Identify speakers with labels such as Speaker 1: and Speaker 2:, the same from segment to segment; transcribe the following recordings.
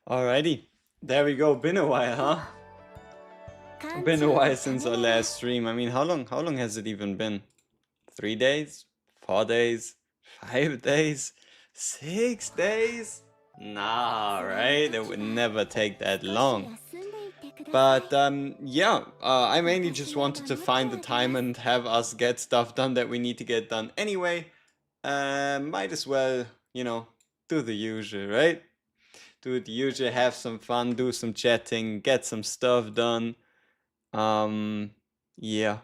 Speaker 1: Alrighty, there we go. Been a while, huh? Been a while since our last stream. I mean, how long has it even been? 3 days? 4 days? 5 days? 6 days? Nah, right? It would never take that long. But yeah, I mainly just wanted to find the time and have us get stuff done that we need to get done anyway. Might as well, do the usual, right? Do the usual, have some fun, do some chatting, get some stuff done. Yeah.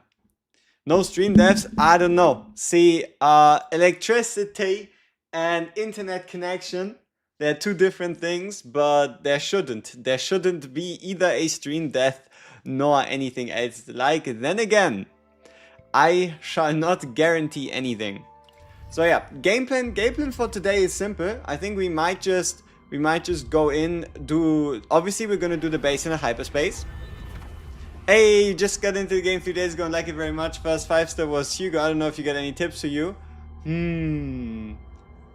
Speaker 1: No stream devs? I don't know. See, electricity and internet connection, they're two different things, but there shouldn't be either a stream death nor anything else like. Then again, I shall not guarantee anything. So yeah, game plan for today is simple. I think we might just go in, obviously we're gonna do the base in a hyperspace. Hey, just got into the game 3 days ago and like it very much. First 5-star was Hugo. I don't know if you got any tips for you.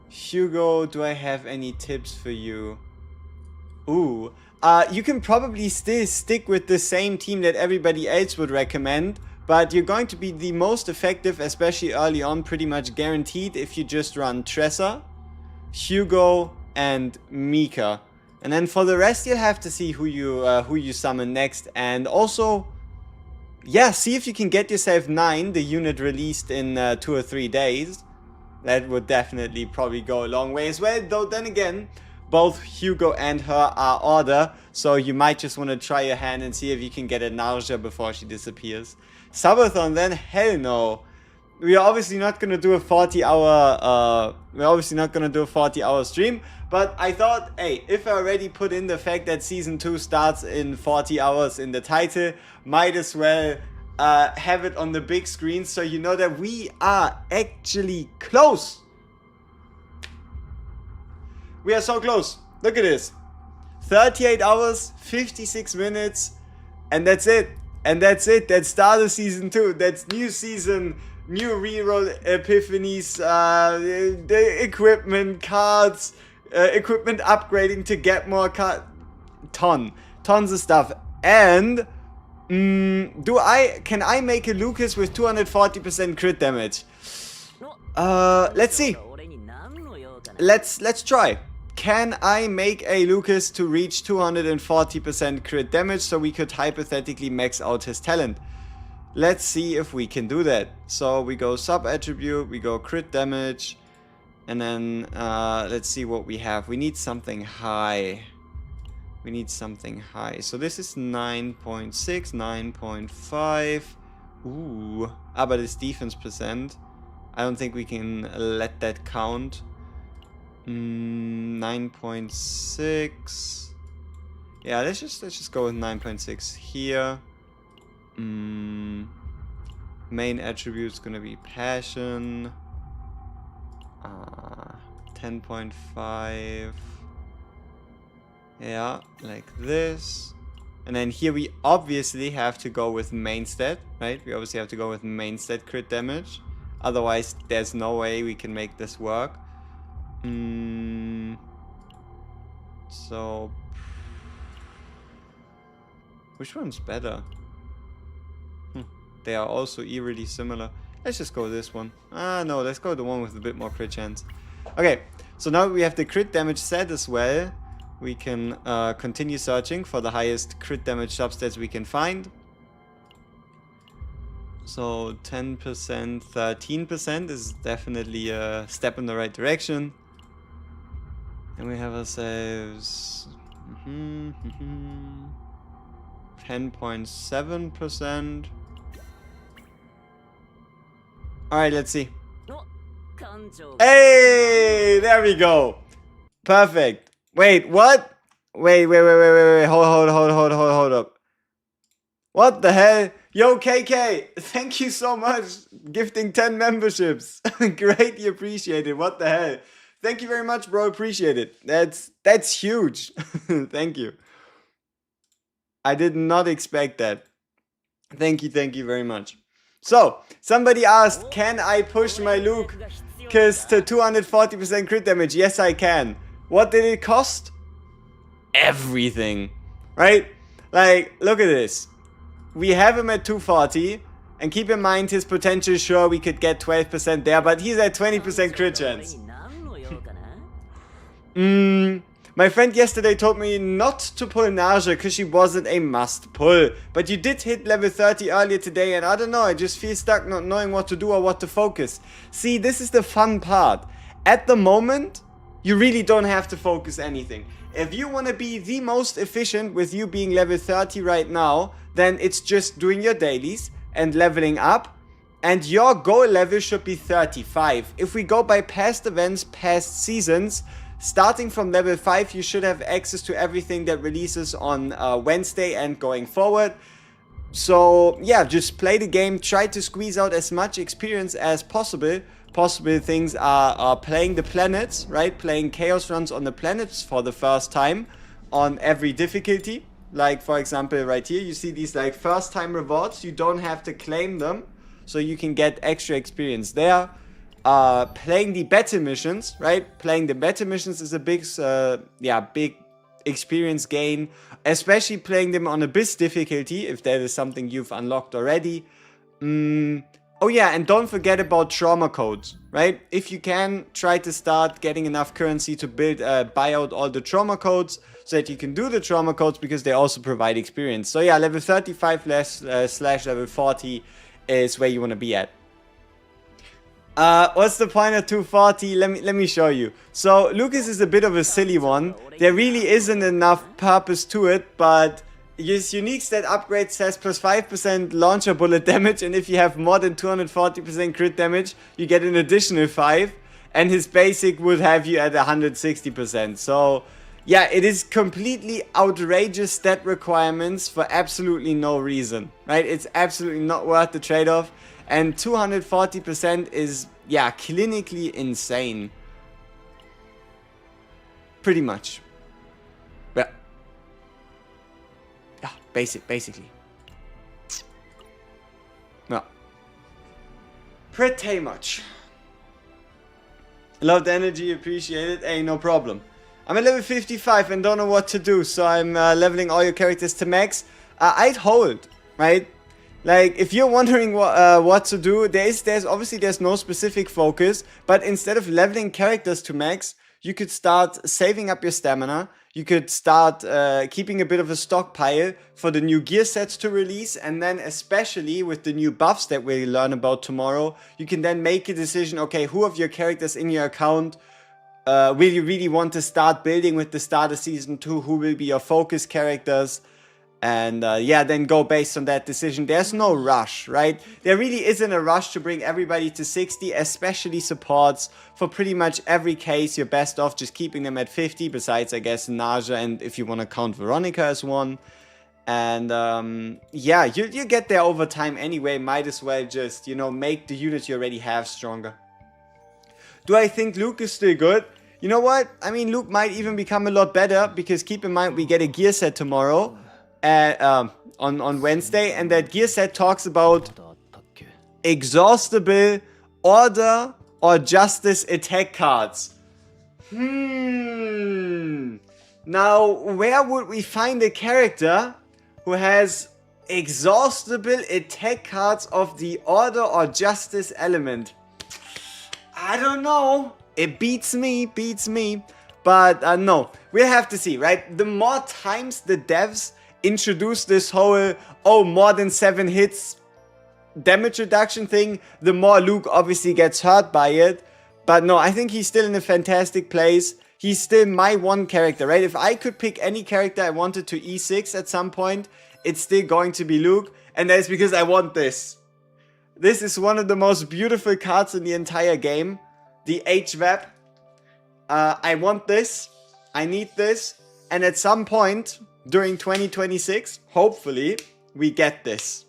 Speaker 1: Hugo, do I have any tips for you? Ooh. You can probably still stick with the same team that everybody else would recommend, but you're going to be the most effective, especially early on, pretty much guaranteed if you just run Tressa, Hugo, and Mika. And then for the rest, you'll have to see who you summon next. And also, yeah, see if you can get yourself 9, the unit released in 2 or 3 days. That would definitely probably go a long way as well. Though then again, both Hugo and her are order, so you might just want to try your hand and see if you can get a nausea before she disappears. Subathon then, hell no. We are obviously not gonna do a 40-hour stream, but I thought, hey, if I already put in the fact that season 2 starts in 40 hours in the title, might as well have it on the big screen so you know that we are actually close. We are so close. Look at this. 38 hours, 56 minutes, and that's it. And that's it. That's start of season 2. That's new season. New reroll epiphanies, the equipment cards, equipment upgrading to get more tons of stuff. And can I make a Lucas with 240% crit damage? Let's see. Let's try. Can I make a Lucas to reach 240% crit damage so we could hypothetically max out his talent? Let's see if we can do that. So we go sub attribute, we go crit damage, and then let's see what we have. We need something high. So this is 9.6, 9.5. Ooh. But it's defense percent. I don't think we can let that count. 9.6. Yeah, let's just go with 9.6 here. Main attribute is gonna be passion. 10.5. Yeah, like this. And then here we obviously have to go with main stat, right? We obviously have to go with main stat crit damage. Otherwise, there's no way we can make this work. So, which one's better? They are also eerily similar. Let's just go with this one. No, let's go with the one with a bit more crit chance. Okay, so now we have the crit damage set as well. We can continue searching for the highest crit damage substats we can find. So 10%, 13% is definitely a step in the right direction. And we have ourselves 10.7%. Alright, let's see. Hey, there we go. Perfect. Wait, what? Wait. Hold up. What the hell? Yo, KK, thank you so much. Gifting 10 memberships. Greatly appreciated. What the hell? Thank you very much, bro. Appreciate it. That's huge. Thank you. I did not expect that. Thank you very much. So, somebody asked, can I push my Lucas to 240% crit damage? Yes, I can. What did it cost? everything, right? Like, look at this. We have him at 240, and keep in mind his potential, sure, we could get 12% there, but he's at 20% crit chance. My friend yesterday told me not to pull Naja because she wasn't a must pull. But you did hit level 30 earlier today, and I don't know, I just feel stuck not knowing what to do or what to focus. See, this is the fun part. At the moment, you really don't have to focus anything. If you want to be the most efficient with you being level 30 right now, then it's just doing your dailies and leveling up. And your goal level should be 35. If we go by past events, past seasons, starting from level 5, you should have access to everything that releases on Wednesday and going forward. So yeah, just play the game, try to squeeze out as much experience as possible. Possible things are playing the planets, right? Playing chaos runs on the planets for the first time on every difficulty. Like for example right here, you see these like first time rewards. You don't have to claim them, so you can get extra experience there. Playing the battle missions, right? Playing the battle missions is a big, big experience gain, especially playing them on Abyss difficulty, if that is something you've unlocked already. Oh yeah, and don't forget about trauma codes, right? If you can, try to start getting enough currency to buy out all the trauma codes, so that you can do the trauma codes, because they also provide experience. So yeah, level 35 slash level 40 is where you want to be at. What's the point of 240? Let me show you. So Lucas is a bit of a silly one. There really isn't enough purpose to it, but his unique stat upgrade says plus 5% launcher bullet damage, and if you have more than 240% crit damage, you get an additional 5, and his basic would have you at 160%. So yeah, it is completely outrageous stat requirements for absolutely no reason, right? It's absolutely not worth the trade-off. And 240% is, yeah, clinically insane. Pretty much. Yeah. Yeah, basically. Well. Pretty much. Love the energy, appreciate it. Hey, no problem. I'm at level 55 and don't know what to do, so I'm leveling all your characters to max. I'd hold, right? Like, if you're wondering what to do, there's no specific focus, but instead of leveling characters to max, you could start saving up your stamina. You could start keeping a bit of a stockpile for the new gear sets to release, and then especially with the new buffs that we'll learn about tomorrow, you can then make a decision, okay, who of your characters in your account will you really want to start building with the start of Season 2, who will be your focus characters? And yeah, then go based on that decision. There's no rush, right? There really isn't a rush to bring everybody to 60, especially supports. For pretty much every case, you're best off just keeping them at 50, besides, I guess, Naja, and if you want to count Veronica as one. And yeah, you get there over time anyway. Might as well just, you know, make the unit you already have stronger. Do I think Luke is still good? You know what? I mean, Luke might even become a lot better, because keep in mind, we get a gear set tomorrow. On Wednesday, and that gear set talks about exhaustible order or justice attack cards. Now, where would we find a character who has exhaustible attack cards of the order or justice element? I don't know. It beats me. But no, we'll have to see, right? The more times the devs introduce this whole, oh, more than 7 hits damage reduction thing, the more Luke obviously gets hurt by it. But no, I think he's still in a fantastic place. He's still my one character, right? If I could pick any character I wanted to E6 at some point, it's still going to be Luke. And that is because I want this. This is one of the most beautiful cards in the entire game. The HVAP. I want this. I need this. And at some point during 2026, hopefully, we get this.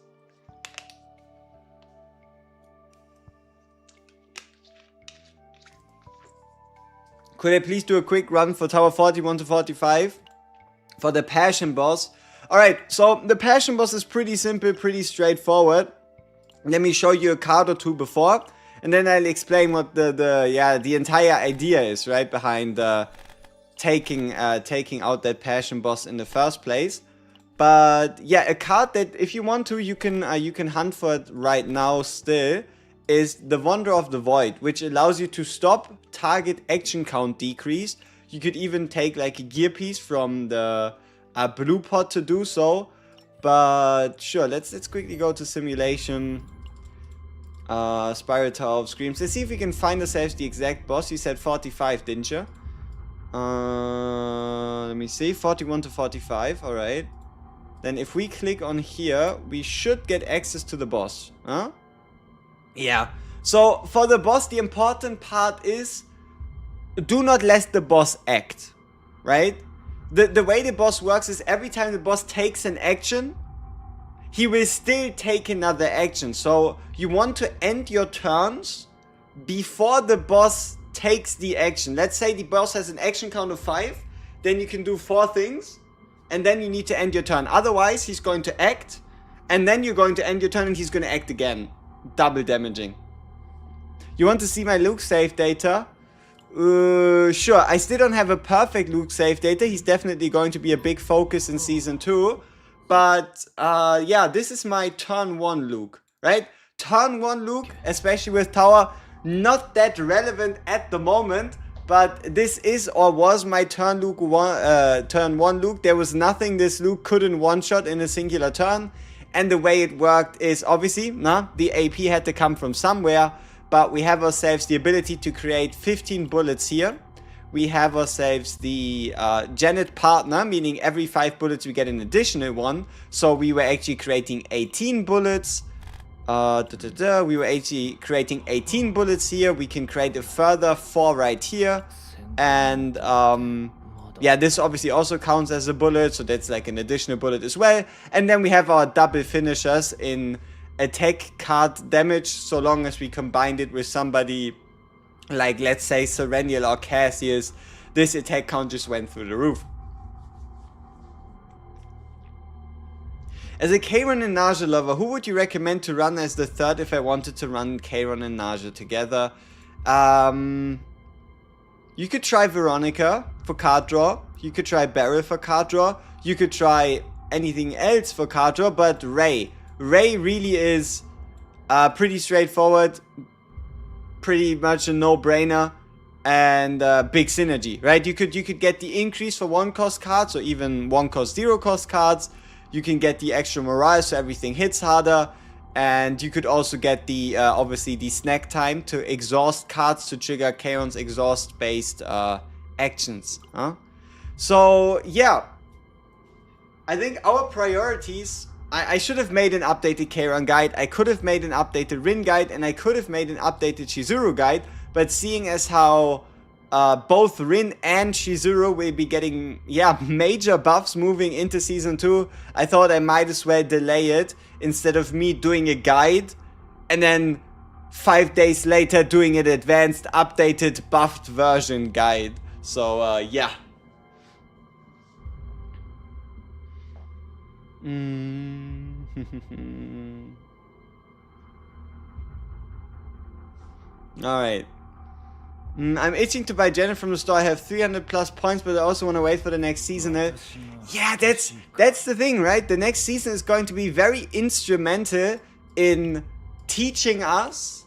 Speaker 1: Could I please do a quick run for Tower 41 to 45? For the Passion Boss. Alright, so the Passion Boss is pretty simple, pretty straightforward. Let me show you a card or two before. And then I'll explain what the entire idea is, right, behind taking out that passion boss in the first place. But yeah, a card that if you want to, you can hunt for it right now still, is the Wanderer of the Void, which allows you to stop target action count decrease. You could even take like a gear piece from the blue pot to do so. But sure, let's quickly go to simulation. Spiral Tower of Screams. Let's see if we can find ourselves the exact boss. You said 45, didn't you? Let me see. 41 to 45. Alright. Then if we click on here, we should get access to the boss. Huh? Yeah. So for the boss, the important part is do not let the boss act. Right? The way the boss works is every time the boss takes an action, he will still take another action. So you want to end your turns before the boss takes the action. Let's say the boss has an action count of 5. Then you can do 4 things. And then you need to end your turn. Otherwise, he's going to act. And then you're going to end your turn and he's going to act again. Double damaging. You want to see my Luke save data? Sure. I still don't have a perfect Luke save data. He's definitely going to be a big focus in Season 2. But, yeah, this is my turn 1 Luke. Right? Turn 1 Luke, especially with Tower, not that relevant at the moment. But this is or was my turn 1 Luke. There was nothing this Luke couldn't one-shot in a singular turn. And the way it worked is obviously, the AP had to come from somewhere. But we have ourselves the ability to create 15 bullets here. We have ourselves the Janet partner, meaning every 5 bullets we get an additional one. So we were actually creating 18 bullets. We were actually creating 18 bullets here. We can create a further 4 right here. And yeah, this obviously also counts as a bullet, so that's like an additional bullet as well. And then we have our double finishers in attack card damage, so long as we combined it with somebody like, let's say, Serenial or Cassius. This attack count just went through the roof. As a Kayron and Naja lover, who would you recommend to run as the third if I wanted to run Kayron and Naja together? You could try Veronica for card draw. You could try Beryl for card draw. You could try anything else for card draw, but Ray. Ray really is pretty straightforward. Pretty much a no-brainer. And big synergy, right? You could get the increase for 1-cost cards or even 1-cost 0-cost cards. You can get the extra morale so everything hits harder. And you could also get the, obviously, the snack time to exhaust cards to trigger Kayron's exhaust-based actions. Huh? So, yeah. I think our priorities... I should have made an updated Kayron guide. I could have made an updated Rin guide. And I could have made an updated Chizuru guide. But seeing as how... both Rin and Chizuru will be getting, major buffs moving into Season 2. I thought I might as well delay it instead of me doing a guide and then 5 days later doing an advanced, updated, buffed version guide. So, yeah. Alright. I'm itching to buy Janet from the store. I have 300 plus points, but I also want to wait for the next season. Yeah, that's the thing, right? The next season is going to be very instrumental in teaching us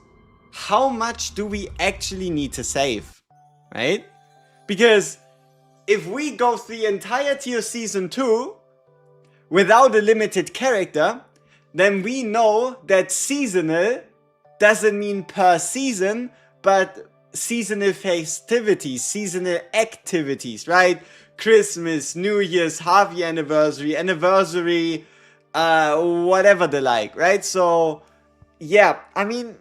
Speaker 1: how much do we actually need to save, right? Because if we go through the entirety of Season 2 without a limited character, then we know that seasonal doesn't mean per season, but seasonal festivities, seasonal activities, right? Christmas, New Year's, half-year anniversary, whatever the like, right? So, yeah, I mean,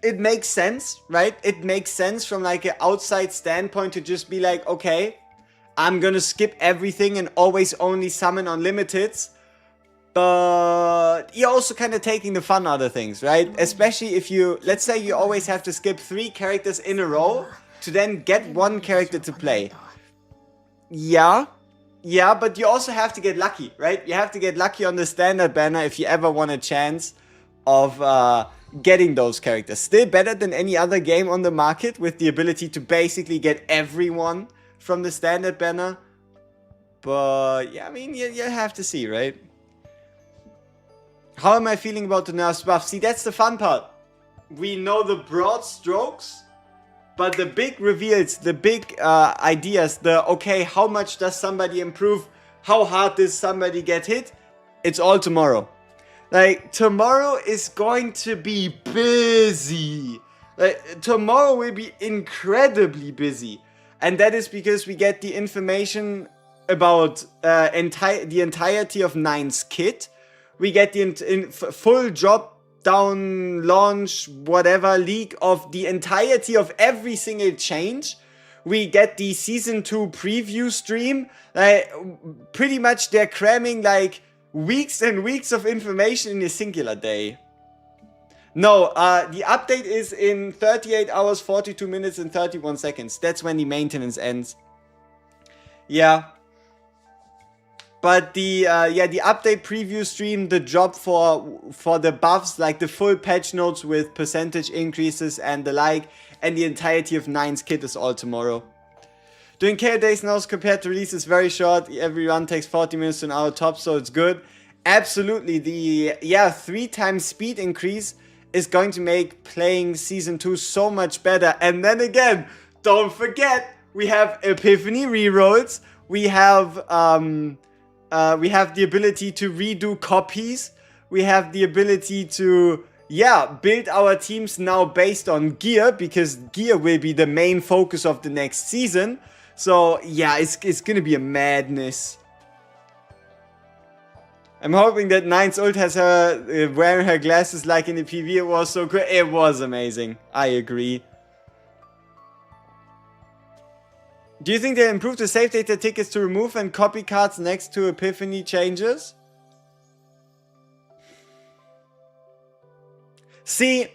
Speaker 1: it makes sense, right? It makes sense from like an outside standpoint to just be like, okay, I'm gonna skip everything and always only summon unlimiteds. But you're also kind of taking the fun out of things, right? Especially if you, let's say you always have to skip 3 characters in a row to then get 1 character to play. Yeah, but you also have to get lucky, right? You have to get lucky on the standard banner if you ever want a chance of getting those characters. Still better than any other game on the market with the ability to basically get everyone from the standard banner. But yeah, I mean, you have to see, right? How am I feeling about the nerfs buff? See, that's the fun part. We know the broad strokes, but the big reveals, the big ideas, okay, how much does somebody improve? How hard does somebody get hit? It's all tomorrow. Like, tomorrow is going to be busy. Like, tomorrow will be incredibly busy. And that is because we get the information about the entirety of Nine's kit. We get the full drop down, launch, whatever, leak of the entirety of every single change. We get the Season 2 preview stream. Like, pretty much they're cramming like weeks and weeks of information in a singular day. No, the update is in 38 hours, 42 minutes and 31 seconds. That's when the maintenance ends. Yeah. But the update preview stream, the job for the buffs, like the full patch notes with percentage increases and the like, and the entirety of Nine's kit is all tomorrow. Doing KO days now compared to release is very short. Every run takes 40 minutes to an hour top, so it's good. Absolutely, the 3 times speed increase is going to make playing Season 2 so much better. And then again, don't forget, we have Epiphany rerolls, we have the ability to redo copies, we have the ability to build our teams now based on gear, because gear will be the main focus of the next season. So yeah, it's gonna be a madness. I'm hoping that Nine's ult has her wearing her glasses like in the PV. It was so cool. It was amazing. I agree. Do you think they improved the save data tickets to remove and copy cards next to Epiphany changes? See,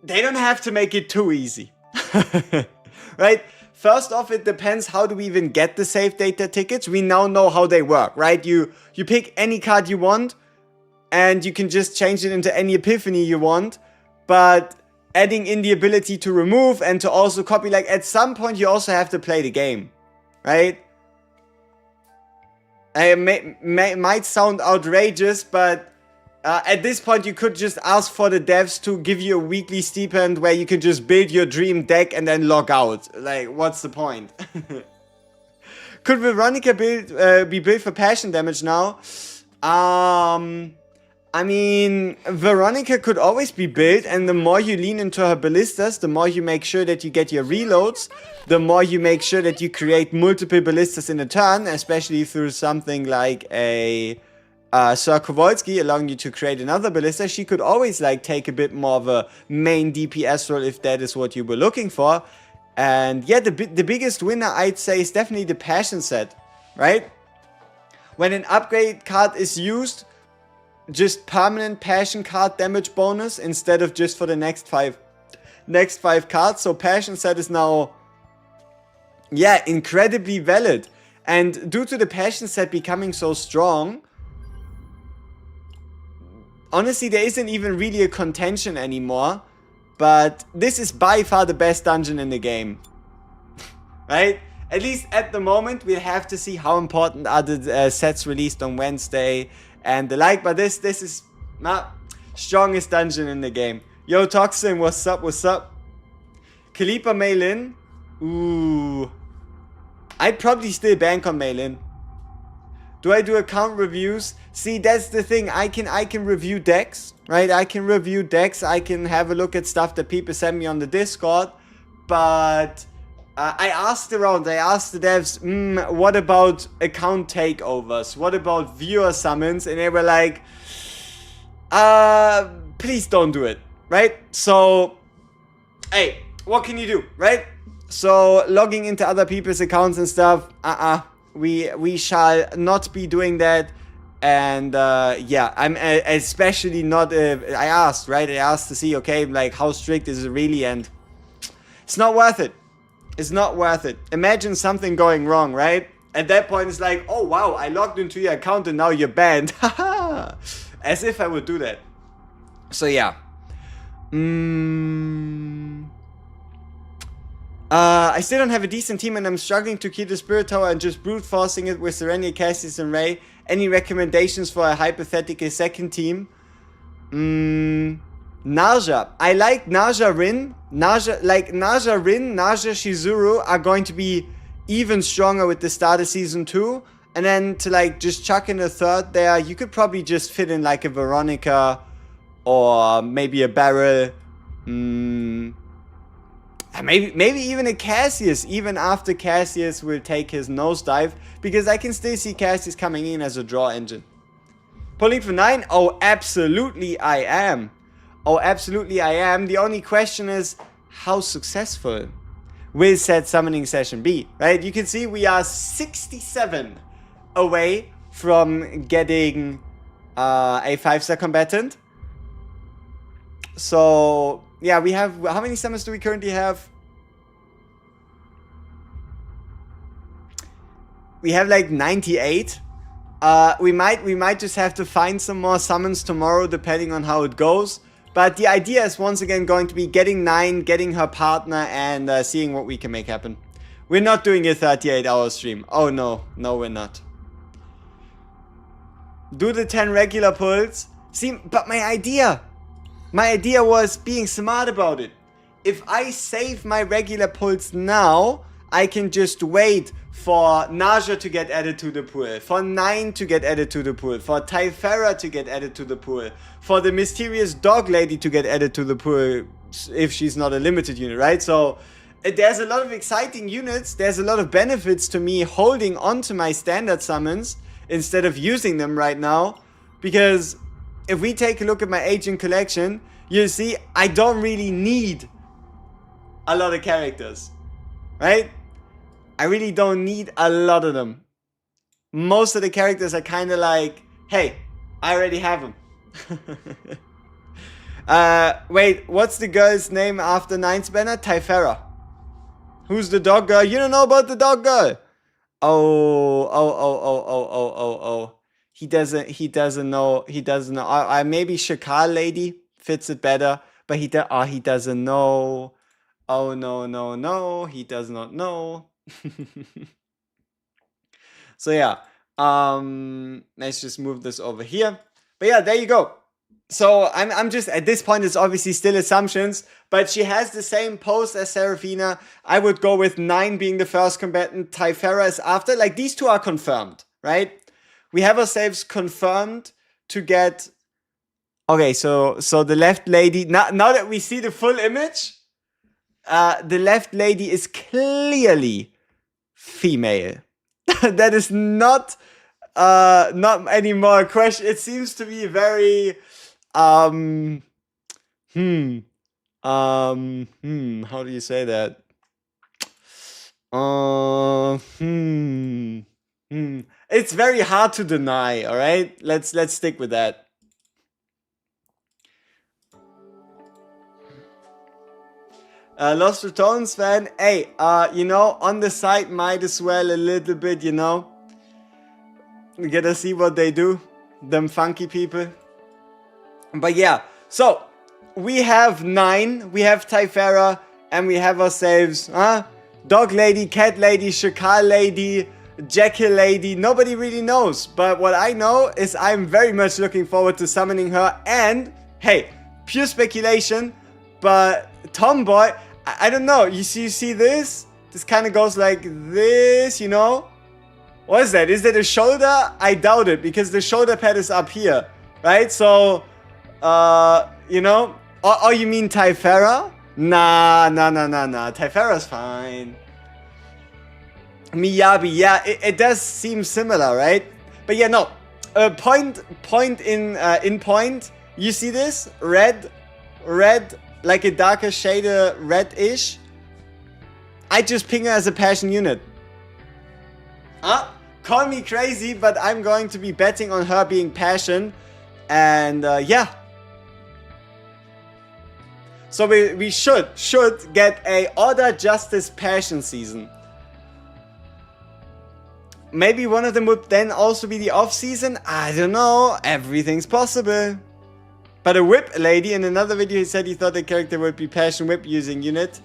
Speaker 1: they don't have to make it too easy. Right? First off, it depends how do we even get the save data tickets. We now know how they work, right? You pick any card you want and you can just change it into any Epiphany you want. But adding in the ability to remove and to also copy, like at some point you also have to play the game, right? It might sound outrageous, but at this point you could just ask for the devs to give you a weekly stipend where you can just build your dream deck and then log out. Like, what's the point? Could Veronica be built for passion damage now? I mean, Veronica could always be built, and the more you lean into her ballistas, the more you make sure that you get your reloads, the more you make sure that you create multiple ballistas in a turn, especially through something like a Sir Kowalski allowing you to create another ballista. She could always like take a bit more of a main DPS role if that is what you were looking for. And yeah, the biggest winner I'd say is definitely the passion set, right? When an upgrade card is used, just permanent passion card damage bonus instead of just for the next five cards. So passion set is now, yeah, incredibly valid. And due to the passion set becoming so strong, honestly, there isn't even really a contention anymore. But this is by far the best dungeon in the game. Right? At least at the moment, we'll have to see how important are the sets released on Wednesday and the like. But this is not strongest dungeon in the game. Yo, Toxin, what's up? What's up? Kalipa Mailin. Ooh. I'd probably still bank on Mailin. Do I do account reviews? See, that's the thing. I can review decks, right? I can review decks. I can have a look at stuff that people send me on the Discord. But I asked around. I asked the devs, what about account takeovers? What about viewer summons? And they were like, please don't do it, right? So, hey, what can you do, right? So, logging into other people's accounts and stuff, we shall not be doing that. And yeah, I'm especially not, I asked, right? I asked to see, okay, like how strict is it really? And it's not worth it. It's not worth it. Imagine something going wrong, right? At that point, it's like, oh wow, I logged into your account and now you're banned. As if I would do that. So yeah. I still don't have a decent team and I'm struggling to keep the Spirit Tower and just brute forcing it with Serenia, Cassius and Ray. Any recommendations for a hypothetical second team? Naja. I like Naja Rin. Naja Rin, Naja Shizuru are going to be even stronger with the start of season 2. And then to like just chuck in a third there, you could probably just fit in like a Veronica or maybe a Beryl. Maybe even a Cassius, even after Cassius will take his nosedive, because I can still see Cassius coming in as a draw engine. Pulling for 9? Oh, absolutely I am. Oh, absolutely I am. The only question is, how successful will said summoning session be, right? You can see we are 67 away from getting a 5-star combatant. So, yeah, we have... How many summons do we currently have? We have like 98. We might just have to find some more summons tomorrow, depending on how it goes. But the idea is once again going to be getting 9, getting her partner, and seeing what we can make happen. We're not doing a 38-hour stream. Oh no, no we're not. Do the 10 regular pulls. See, but my idea was being smart about it. If I save my regular pulls now, I can just wait for Naja to get added to the pool, for 9 to get added to the pool, for Typhara to get added to the pool, for the mysterious dog lady to get added to the pool if she's not a limited unit, right? So there's a lot of exciting units, there's a lot of benefits to me holding on to my standard summons instead of using them right now, because if we take a look at my agent collection, you'll see I don't really need a lot of characters, right? I really don't need a lot of them. Most of the characters are kind of like, hey, I already have them. Wait, what's the girl's name after 9's banner? Typhara. Who's the dog girl? You don't know about the dog girl. Oh. He doesn't know. Maybe Shakal lady fits it better, but he doesn't know. Oh, no, he does not know. So yeah, let's just move this over here. But yeah, there you go. So I'm just, at this point it's obviously still assumptions, but she has the same post as Seraphina. I would go with 9 being the first combatant, Typhara is after. Like, these two are confirmed, right? We have ourselves confirmed to get... Okay, so the left lady, now that we see the full image, the left lady is clearly female. That is not anymore a question. It seems to be very how do you say that? It's very hard to deny, all right? Let's stick with that. Lost Returns fan, hey, you know, on the side might as well a little bit, you know. We gotta see what they do, them funky people. But yeah, so we have 9, we have Typhara, and we have ourselves, Dog Lady, Cat Lady, Shakal Lady, Jekyll Lady. Nobody really knows, but what I know is I'm very much looking forward to summoning her. And hey, pure speculation, but Tomboy, I don't know. You see this? This kind of goes like this, you know? What is that? Is that a shoulder? I doubt it, because the shoulder pad is up here, right? So, you know? Oh, you mean Typhara? Nah. Typhara's fine. Miyabi, yeah, it does seem similar, right? But yeah, no. Point in point. You see this? Red, like a darker shade of red-ish. I just ping her as a passion unit. Call me crazy, but I'm going to be betting on her being passion. And yeah. So we should get a Order Justice Passion season. Maybe one of them would then also be the off season. I don't know. Everything's possible. But a whip lady, in another video he said he thought the character would be passion whip using unit.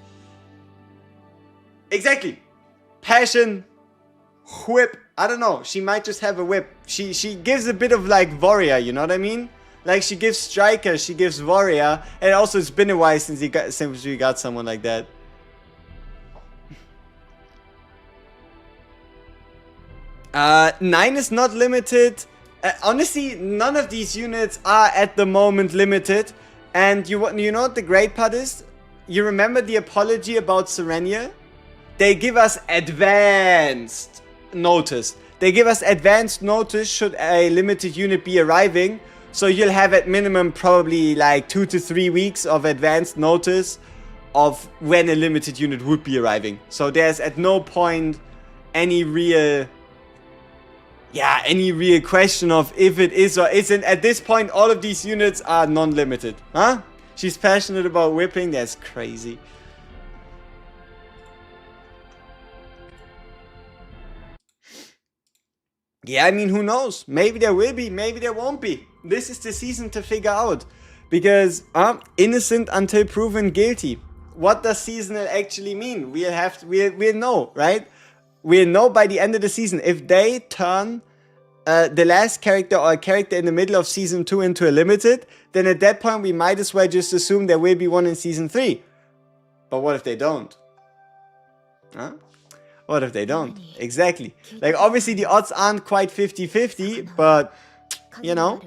Speaker 1: Exactly. Passion, whip. I don't know. She might just have a whip. She gives a bit of like warrior, you know what I mean? Like she gives striker, she gives warrior, and also it's been a while since we got someone like that. 9 is not limited. Honestly, none of these units are at the moment limited. And you know what the great part is? You remember the apology about Serenia? They give us advanced notice. They give us advanced notice should a limited unit be arriving. So you'll have at minimum probably like 2 to 3 weeks of advanced notice of when a limited unit would be arriving. So there's at no point any real question of if it is or isn't. At this point, all of these units are non-limited. Huh? She's passionate about whipping. That's crazy. Yeah, I mean, who knows? Maybe there will be, maybe there won't be. This is the season to figure out. Because, innocent until proven guilty. What does seasonal actually mean? We'll know, right? We'll know by the end of the season. If they turn the last character or a character in the middle of season 2 into a limited, then at that point we might as well just assume there will be one in season 3. But what if they don't? Huh? What if they don't? Exactly. Like, obviously the odds aren't quite 50-50, but, you know.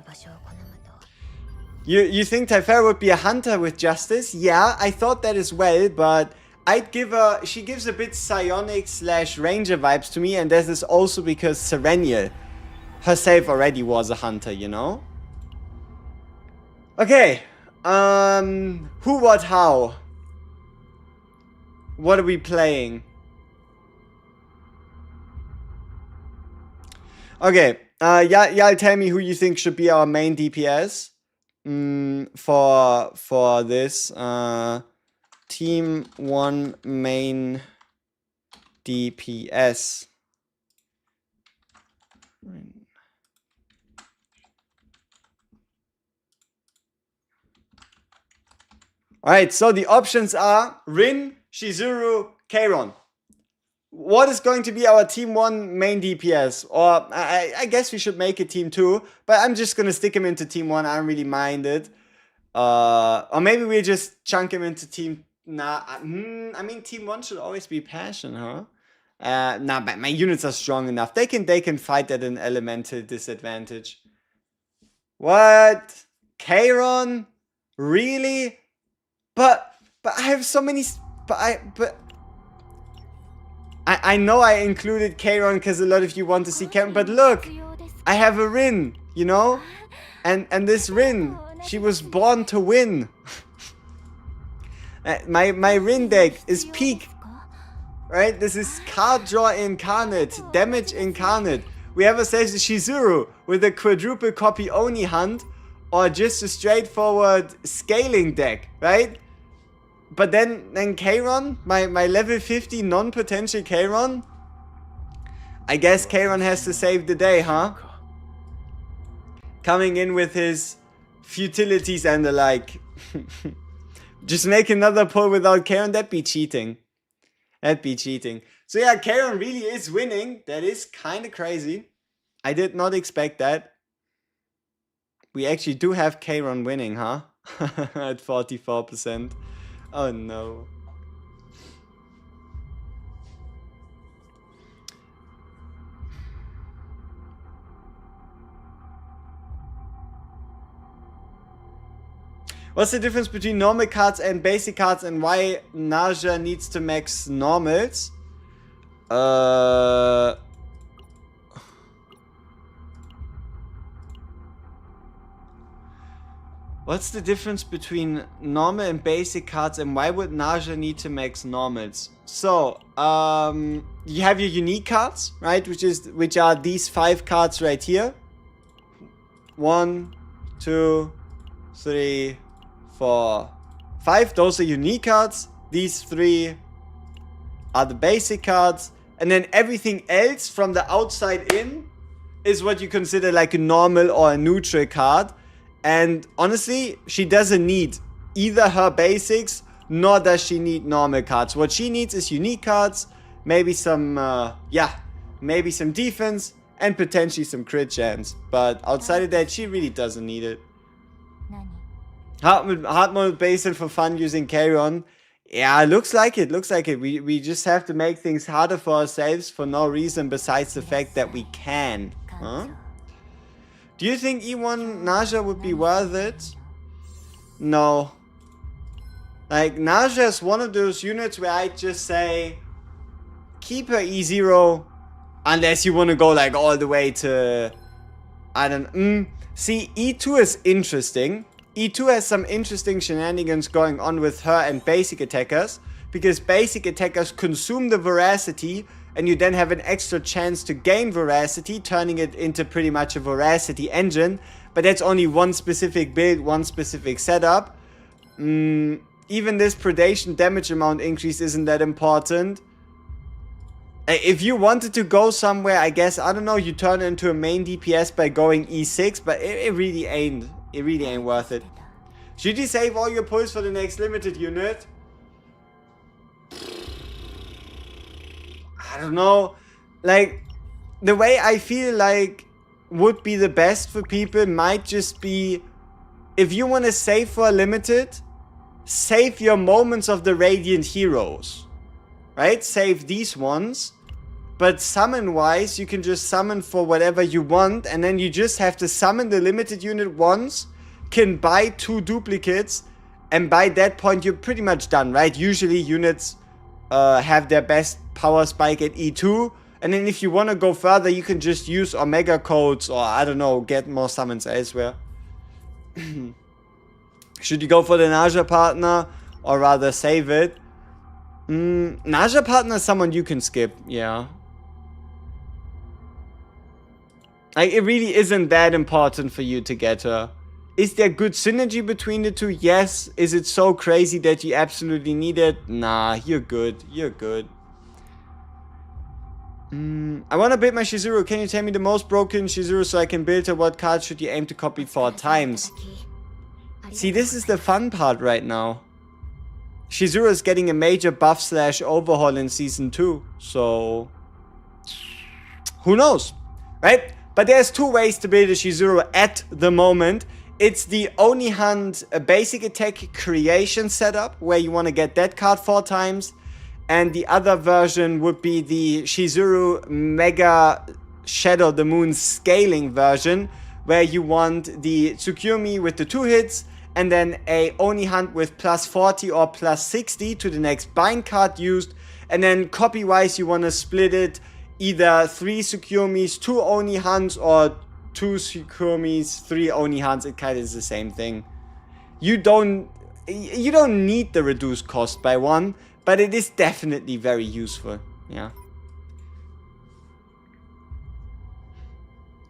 Speaker 1: You think Typhara would be a hunter with justice? Yeah, I thought that as well, but I'd give her... She gives a bit psionic / ranger vibes to me, and this is also because Serenial herself already was a hunter, you know? Okay. Who, what, how? What are we playing? Okay. Y'all tell me who you think should be our main DPS. For this. Team 1 main DPS. Alright, so the options are Rin, Shizuru, Kairon. What is going to be our Team 1 main DPS? Or I guess we should make it Team 2, but I'm just going to stick him into Team 1. I don't really mind it. Or maybe we just chunk him into Team... Nah, I mean, Team 1 should always be Passion, huh? Nah, but my units are strong enough. They can fight at an elemental disadvantage. What? Kairon? Really? But I have so many... I know I included Kairon because a lot of you want to see Kairon, but look, I have a Rin, you know? And this Rin, she was born to win. my Rin deck is peak, right? This is card draw incarnate, damage incarnate. We have ourselves a Shizuru with a quadruple copy Oni hunt, or just a straightforward scaling deck, right? But then Kairon, my level 50 non-potential Kairon, I guess Kairon has to save the day, huh? Coming in with his futilities and the like. Just make another pull without Kairon, that'd be cheating. That'd be cheating. So yeah, Kairon really is winning. That is kind of crazy. I did not expect that. We actually do have Kairon winning, huh? At 44%. Oh no. What's the difference between normal cards and basic cards, and why Naja needs to max normals? What's the difference between normal and basic cards, and why would Naja need to max normals? So, you have your unique cards, right? Which are these 5 cards right here. 1, 2, 3, 4, 5. Those are unique cards. These 3 are the basic cards. And then everything else from the outside in is what you consider like a normal or a neutral card. And honestly, she doesn't need either her basics, nor does she need normal cards. What she needs is unique cards, maybe some, maybe some defense, and potentially some crit chance. But outside of that, she really doesn't need it. Hard mode basin for fun using Carrion. Yeah, looks like it. We just have to make things harder for ourselves for no reason besides the fact that we can. Huh? Do you think E1 Naja would be worth it? No. Like, Naja is one of those units where I just say, keep her E0, unless you want to go like all the way to, I don't see, E2 is interesting. E2 has some interesting shenanigans going on with her and basic attackers, because basic attackers consume the veracity, and you then have an extra chance to gain veracity, turning it into pretty much a veracity engine. But that's only one specific build, one specific setup. Even this predation damage amount increase isn't that important. If you wanted to go somewhere, I guess, I don't know, you turn into a main DPS by going E6, but it really ain't worth it. Should you save all your pulls for the next limited unit? I don't know. Like, the way I feel like would be the best for people might just be, if you want to save for a limited, save your moments of the Radiant Heroes. Right? Save these ones. But summon wise, you can just summon for whatever you want, and then you just have to summon the limited unit once, can buy 2 duplicates, and by that point you're pretty much done, right? Usually units have their best power spike at E2, and then if you want to go further, you can just use Omega codes, or I don't know, get more summons elsewhere. Should you go for the Naja partner, or rather save it? Naja partner is someone you can skip, yeah. Like, it really isn't that important for you to get her. Is there good synergy between the two? Yes. Is it so crazy that you absolutely need it? Nah, you're good. You're good. I want to build my Shizuru. Can you tell me the most broken Shizuru so I can build her? What card should you aim to copy 4 times? See, this is the fun part right now. Shizuru is getting a major buff / overhaul in Season 2. So, who knows? Right? But there's 2 ways to build a Shizuru at the moment. It's the Oni Hunt basic attack creation setup, where you want to get that card 4 times. And the other version would be the Shizuru Mega Shadow the Moon scaling version, where you want the Tsukyomi with the 2 hits, and then a Oni Hunt with plus 40 or plus 60 to the next bind card used. And then copy wise, you want to split it either 3 Tsukyomis, 2 Oni Hunts, or 2 Tsukyomis, 3 Oni Hunts. It kind of is the same thing. You don't need the reduced cost by 1, but it is definitely very useful. Yeah.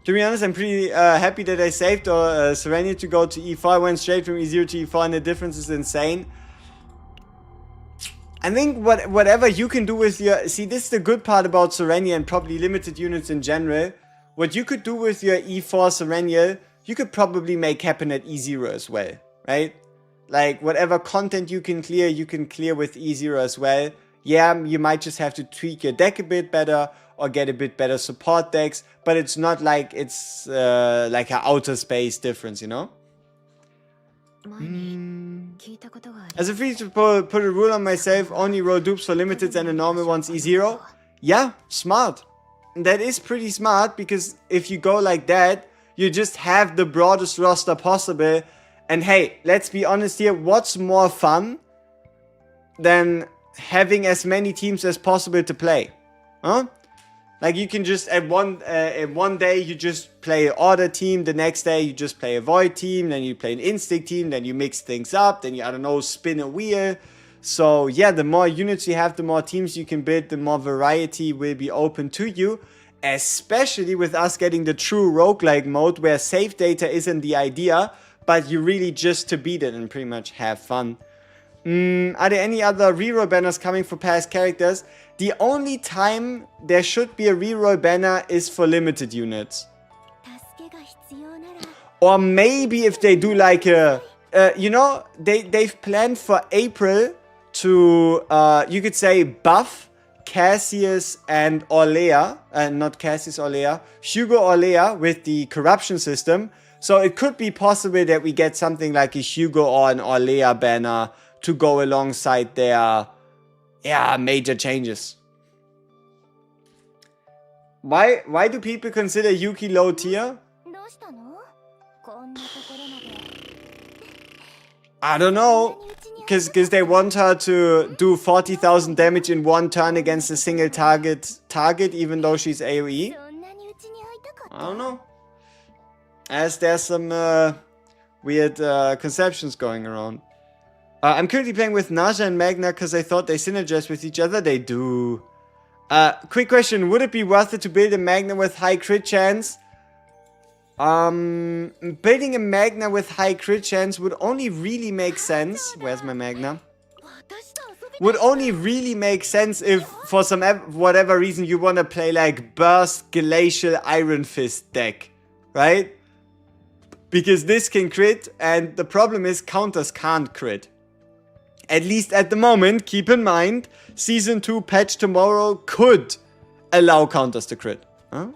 Speaker 1: To be honest, I'm pretty happy that I saved Serenia to go to E4. I went straight from E0 to E4 and the difference is insane. I think whatever you can do with your... See, this is the good part about Serenia and probably limited units in general. What you could do with your E4 Serenia, you could probably make happen at E0 as well, right? Like, whatever content you can clear with E0 as well. Yeah, you might just have to tweak your deck a bit better or get a bit better support decks, but it's not like it's like an outer space difference, you know? As a free to put a rule on myself, only roll dupes for limiteds and the normal ones E0. Yeah, smart. That is pretty smart, because if you go like that, you just have the broadest roster possible. And hey, let's be honest here, what's more fun than having as many teams as possible to play? Huh? Like, you can just, at one day, you just play an Order team, the next day you just play a Void team, then you play an Instinct team, then you mix things up, then you, I don't know, spin a wheel. So yeah, the more units you have, the more teams you can build, the more variety will be open to you. Especially with us getting the true roguelike mode, where save data isn't the idea, but you really just to beat it and pretty much have fun. Are there any other reroll banners coming for past characters? The only time there should be a reroll banner is for limited units. Or maybe if they do like a... you know, they've planned for April to, you could say, buff Cassius and Orlea, not Cassius Orlea, Hugo Orlea with the corruption system. So it could be possible that we get something like a Hugo or an Orlea banner to go alongside their major changes. Why do people consider Yuki low tier? I don't know. Because they want her to do 40,000 damage in one turn against a single target, even though she's AoE. I don't know. As there's some weird conceptions going around. I'm currently playing with Naja and Magna because I thought they synergize with each other. They do. Quick question. Would it be worth it to build a Magna with high crit chance? Building a Magna with high crit chance would only really make sense. Where's my Magna? Would only really make sense if, for some whatever reason, you want to play like Burst, Glacial, Iron Fist deck, right? Because this can crit, and the problem is counters can't crit. At least at the moment, keep in mind, Season 2 patch tomorrow could allow counters to crit. Huh?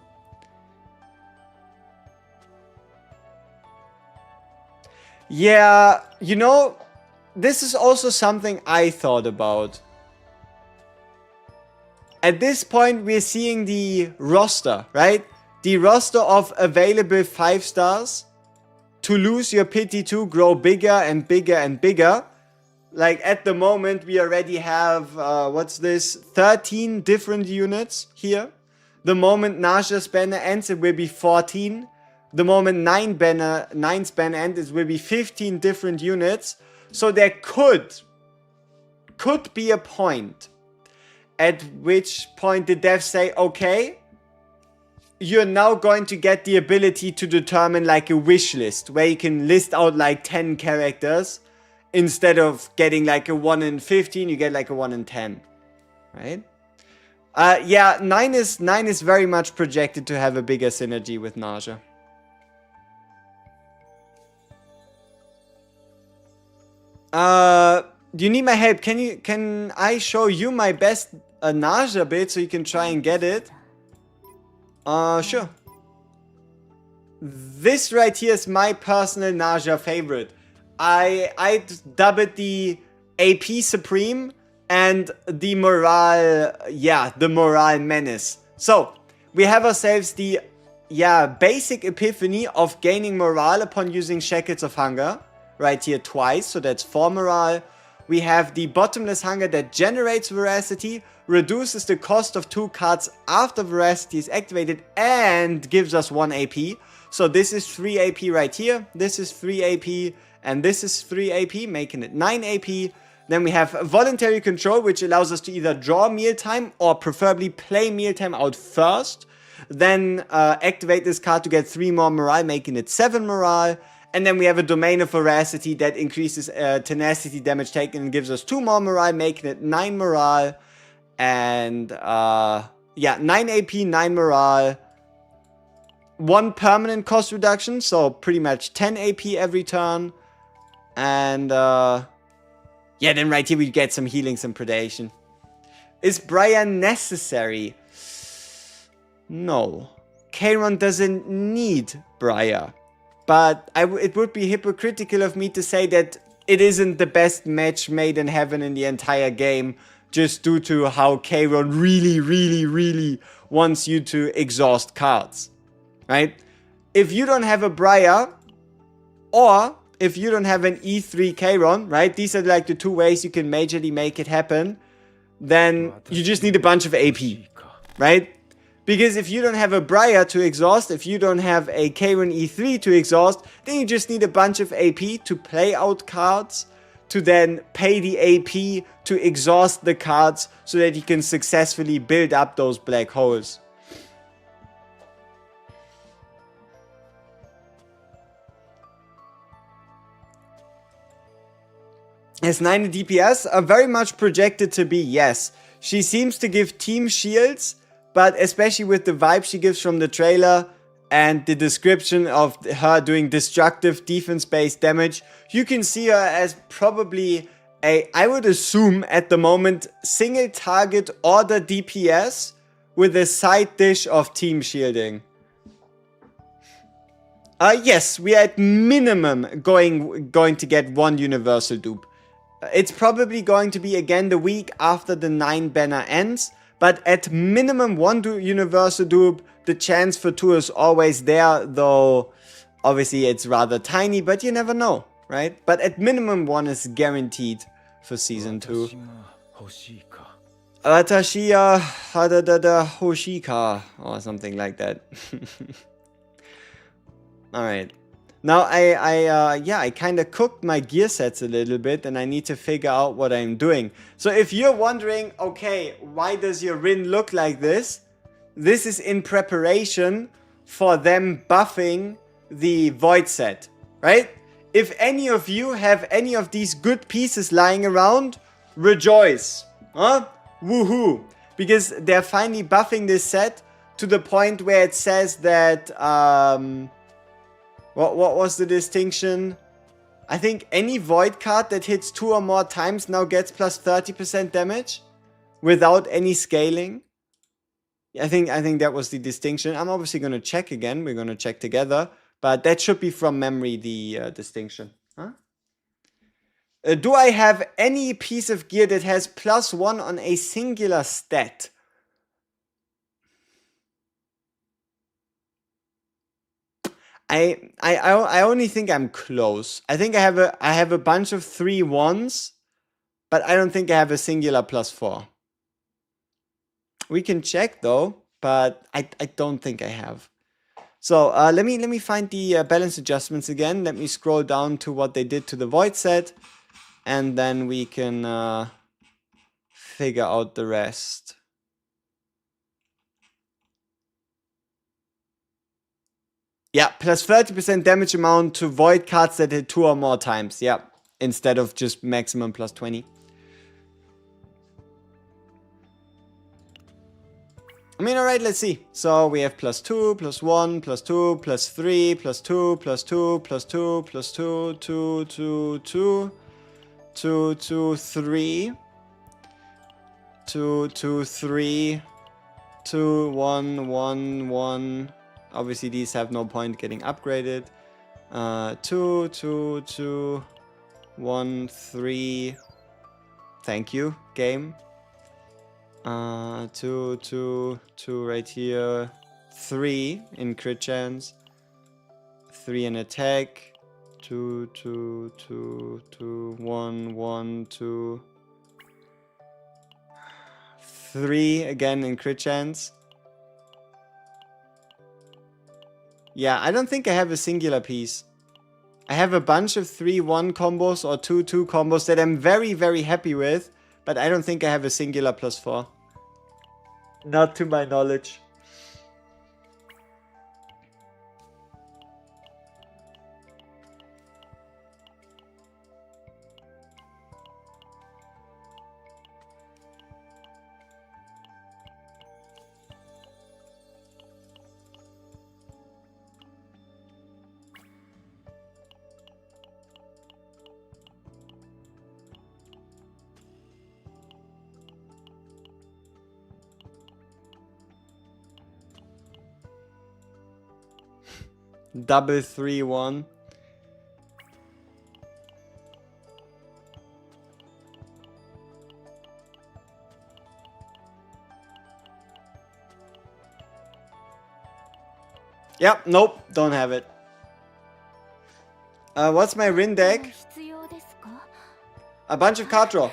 Speaker 1: Yeah, you know, this is also something I thought about. At this point, we're seeing the roster, right? The roster of available 5 stars. To lose your pity 2, grow bigger and bigger and bigger. Like at the moment, we already have, 13 different units here. The moment Naja's banner ends, it will be 14. The moment 9's banner ends, it will be 15 different units. So there could be a point at which point the devs say, okay, you're now going to get the ability to determine like a wish list where you can list out like 10 characters. Instead of getting like a 1 in 15, you get like a 1 in 10, right? Yeah, 9 is very much projected to have a bigger synergy with Naja. Do you need my help? Can I show you my best Naja build so you can try and get it? Sure. This right here is my personal Naja favorite. I'd dub it the AP Supreme and the Morale, the Morale Menace. So, we have ourselves the, basic epiphany of gaining morale upon using Shackles of Hunger. Right here twice, so that's 4 morale. We have the Bottomless Hunger that generates Veracity, reduces the cost of 2 cards after Veracity is activated, and gives us 1 AP. So this is 3 AP right here, this is 3 AP, and this is 3 AP, making it 9 AP. Then we have Voluntary Control, which allows us to either draw Mealtime or preferably play Mealtime out first. Then activate this card to get 3 more morale, making it 7 morale. And then we have a Domain of Veracity that increases tenacity damage taken and gives us 2 more morale, making it 9 morale. And 9 AP, 9 morale. 1 permanent cost reduction, so pretty much 10 AP every turn. And then right here we get some healing, some predation. Is Briar necessary? No. Kayron doesn't need Briar. But it would be hypocritical of me to say that it isn't the best match made in heaven in the entire game, just due to how Kayron really wants you to exhaust cards, right? If you don't have a Briar, or if you don't have an E3 Kayron, right? These are like the 2 ways you can majorly make it happen. Then you just need a bunch of AP, right? Because if you don't have a Briar to exhaust, if you don't have a Kayron E3 to exhaust, then you just need a bunch of AP to play out cards, to then pay the AP to exhaust the cards so that you can successfully build up those black holes. Is 90 DPS? Are very much projected to be, yes. She seems to give team shields, but especially with the vibe she gives from the trailer and the description of her doing destructive defense-based damage, you can see her as probably I would assume at the moment single target order DPS with a side dish of team shielding. Yes, we are at minimum going to get one universal dupe. It's probably going to be again the week after the 9 banner ends, but at minimum one universal dupe. The chance for 2 is always there, though obviously it's rather tiny, but you never know, right? But at minimum 1 is guaranteed for season 2. Watashiya hadadada hoshika, or something like that. Alright. Now I kind of cooked my gear sets a little bit, and I need to figure out what I'm doing. So if you're wondering, okay, why does your Rin look like this? This is in preparation for them buffing the Void set, right? If any of you have any of these good pieces lying around, rejoice. Huh? Woohoo. Because they're finally buffing this set to the point where it says that, what was the distinction? I think any Void card that hits 2 or more times now gets plus 30% damage without any scaling. I think that was the distinction. I'm obviously going to check again. We're going to check together. But that should be from memory, the distinction. Huh? Do I have any piece of gear that has +1 on a singular stat? I only think I'm close. I think I have a bunch of 3 1s, but I don't think I have a singular +4. We can check though, but I don't think I have. So let me find the balance adjustments again. Let me scroll down to what they did to the Void set, and then we can figure out the rest. Yeah, plus 30% damage amount to Void cards that hit 2 or more times. Yeah, instead of just maximum plus 20. I mean, alright, let's see. So we have +2, +1, +2, +3, +2, +2, +2, +2, 2, 2, 2, 2, 2, 3, 2, 2, 3, 2, 1, 1, 1. Obviously, these have no point getting upgraded. 2, 2, 2, 1, 3. Thank you, game. 2, 2, 2 right here. 3 in crit chance. 3 in attack. 2, 2, 2, 2, 1, 1, 2. 3 again in crit chance. Yeah, I don't think I have a singular piece. I have a bunch of 3-1 combos or 2-2 combos that I'm very, very happy with, but I don't think I have a singular +4. Not to my knowledge. Double 3-1. Yep, nope, don't have it. What's my Rin deck? A bunch of card draw.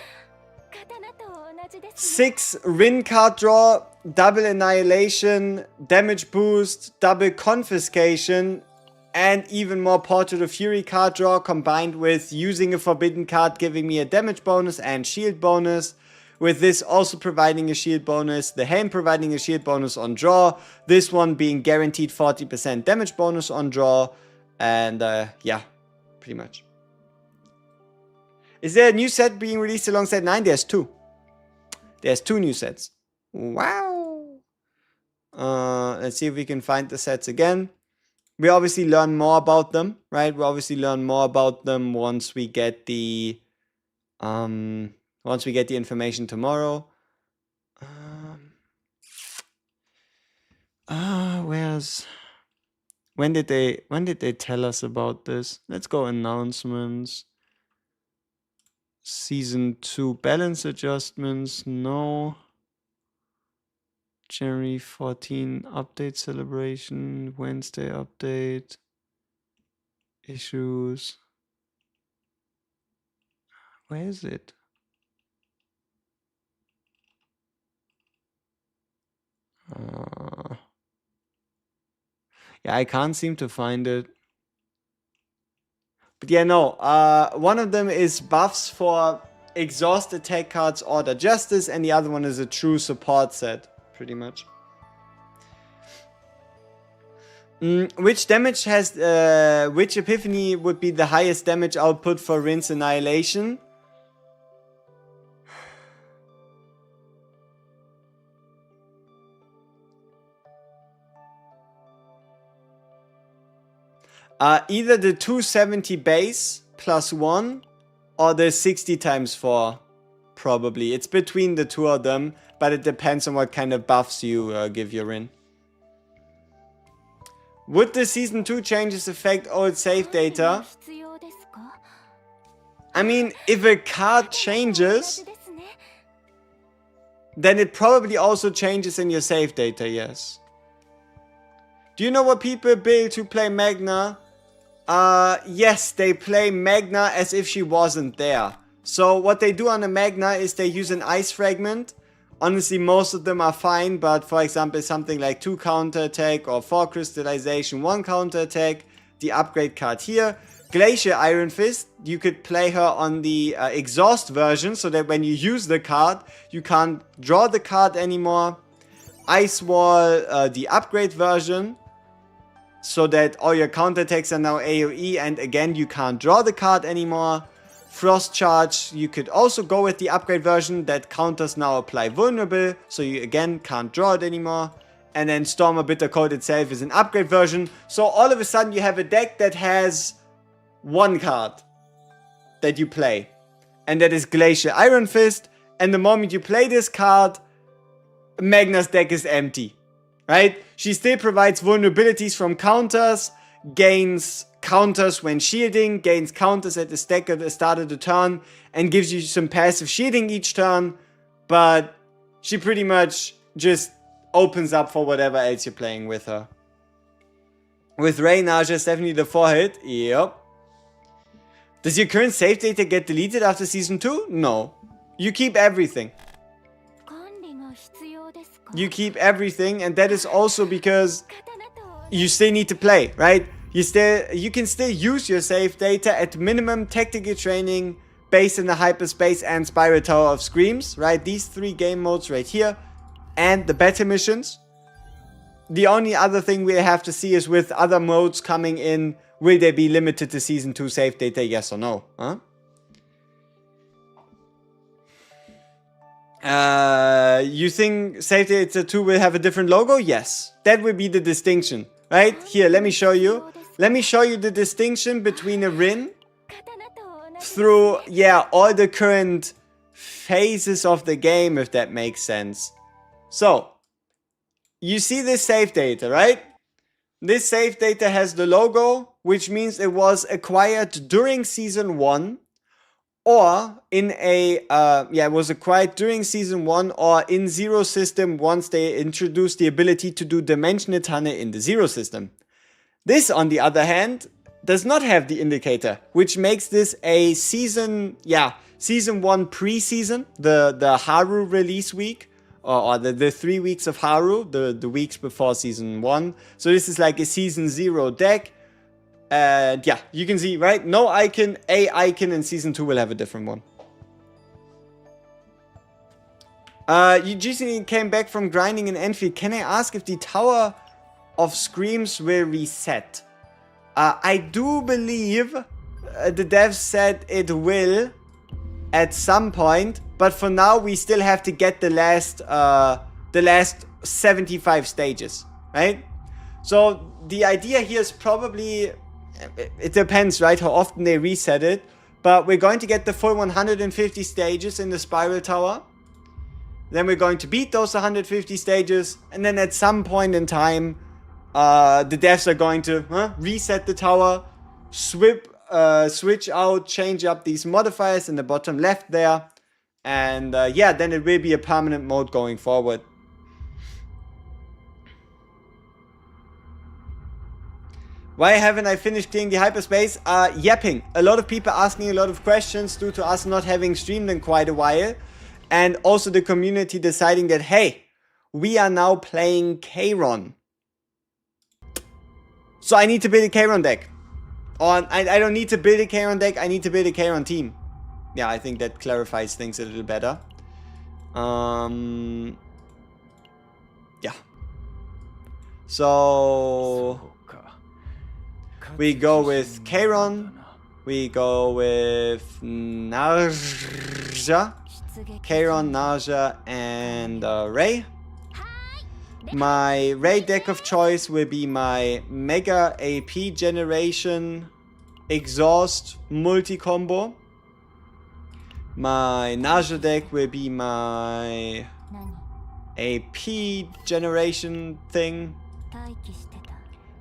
Speaker 1: 6 Rin card draw, double annihilation, damage boost, double confiscation, and even more Portrait of Fury card draw, combined with using a forbidden card giving me a damage bonus and shield bonus. With this also providing a shield bonus, the Helm providing a shield bonus on draw, this one being guaranteed 40% damage bonus on draw, and yeah, pretty much. Is there a new set being released alongside 9? There's 2. There's 2 new sets. Wow. Let's see if we can find the sets again. We obviously learn more about them, right? We obviously learn more about them once we get the Once we get the information tomorrow. When did they tell us about this? Let's go announcements. Season 2 balance adjustments, no. January 14 update celebration, Wednesday update, issues. Where is it? Yeah, I can't seem to find it. But yeah, no. One of them is buffs for exhaust attack cards Order Justice, and the other one is a true support set, pretty much. Which damage has, which epiphany would be the highest damage output for Rinse Annihilation? Either the 270 base plus 1 or the 60 times 4, probably. It's between the two of them, but it depends on what kind of buffs you give your Rin. Would the Season 2 changes affect old save data? I mean, if a card changes, then it probably also changes in your save data, yes. Do you know what people build to play Magna? Yes, they play Magna as if she wasn't there. So what they do on a Magna is they use an ice fragment. Honestly, most of them are fine, but for example, something like 2 counter attack or 4 crystallization, 1 counter attack, the upgrade card here. Glacier Iron Fist, you could play her on the exhaust version, so that when you use the card, you can't draw the card anymore. Ice Wall, the upgrade version, so that all your counterattacks are now AoE, and again, you can't draw the card anymore. Frost Charge, you could also go with the upgrade version, that counters now apply vulnerable, so you again can't draw it anymore. And then Stormer Bitter Cold itself is an upgrade version, so all of a sudden you have a deck that has 1 card that you play, and that is Glacier Iron Fist, and the moment you play this card, Magna's deck is empty, right? She still provides vulnerabilities from counters, gains counters when shielding, gains counters at the start of the turn, and gives you some passive shielding each turn, but she pretty much just opens up for whatever else you're playing with her. With Rey Naja, definitely the 4-hit, yep. Does your current save data get deleted after Season 2? No. You keep everything. You keep everything, and that is also because you still need to play, right? You can still use your save data at minimum tactical training, base in the Hyperspace, and Spiral Tower of Screams, right? These 3 game modes right here, and the battle missions. The only other thing we have to see is with other modes coming in, will they be limited to Season 2 save data, yes or no? Huh? You think Save Data 2 will have a different logo? Yes. That will be the distinction, right? Here, let me show you. Let me show you the distinction between a Rin through, yeah, all the current phases of the game, if that makes sense. So, you see this save data, right? This save data has the logo, which means it was acquired during Season 1, or in a, it was acquired during Season 1 or in Zero System once they introduced the ability to do Dimensional Tunnel in the Zero System. This, on the other hand, does not have the indicator, which makes this a Season 1 pre-season, the Haru release week, or the 3 weeks of Haru, the weeks before Season 1. So this is like a Season 0 deck. And yeah, you can see, right? No icon, a icon, and Season 2 will have a different one. You recently came back from grinding in Enfield. Can I ask if the Tower of Screams will reset? I do believe the devs said it will at some point, but for now we still have to get the last 75 stages, right? So the idea here is probably, it depends, right, how often they reset it, But we're going to get the full 150 stages in the Spiral Tower. Then we're going to beat those 150 stages. And then at some point in time, the devs are going to reset the tower, switch out, change up these modifiers in the bottom left there. And yeah, then it will be a permanent mode going forward. Why haven't I finished clearing the hyperspace? Yapping. A lot of people asking a lot of questions due to us not having streamed in quite a while. And also the community deciding that, hey, we are now playing Kayron. So I need to build a Kayron deck. Or I don't need to build a Kayron deck, I need to build a Kayron team. Yeah, I think that clarifies things a little better. Yeah. So we go with Kayron. We go with Narja. Kayron, Narja, and Ray. My Ray deck of choice will be my Mega AP Generation Exhaust multi-combo. My Narja deck will be my AP Generation thing.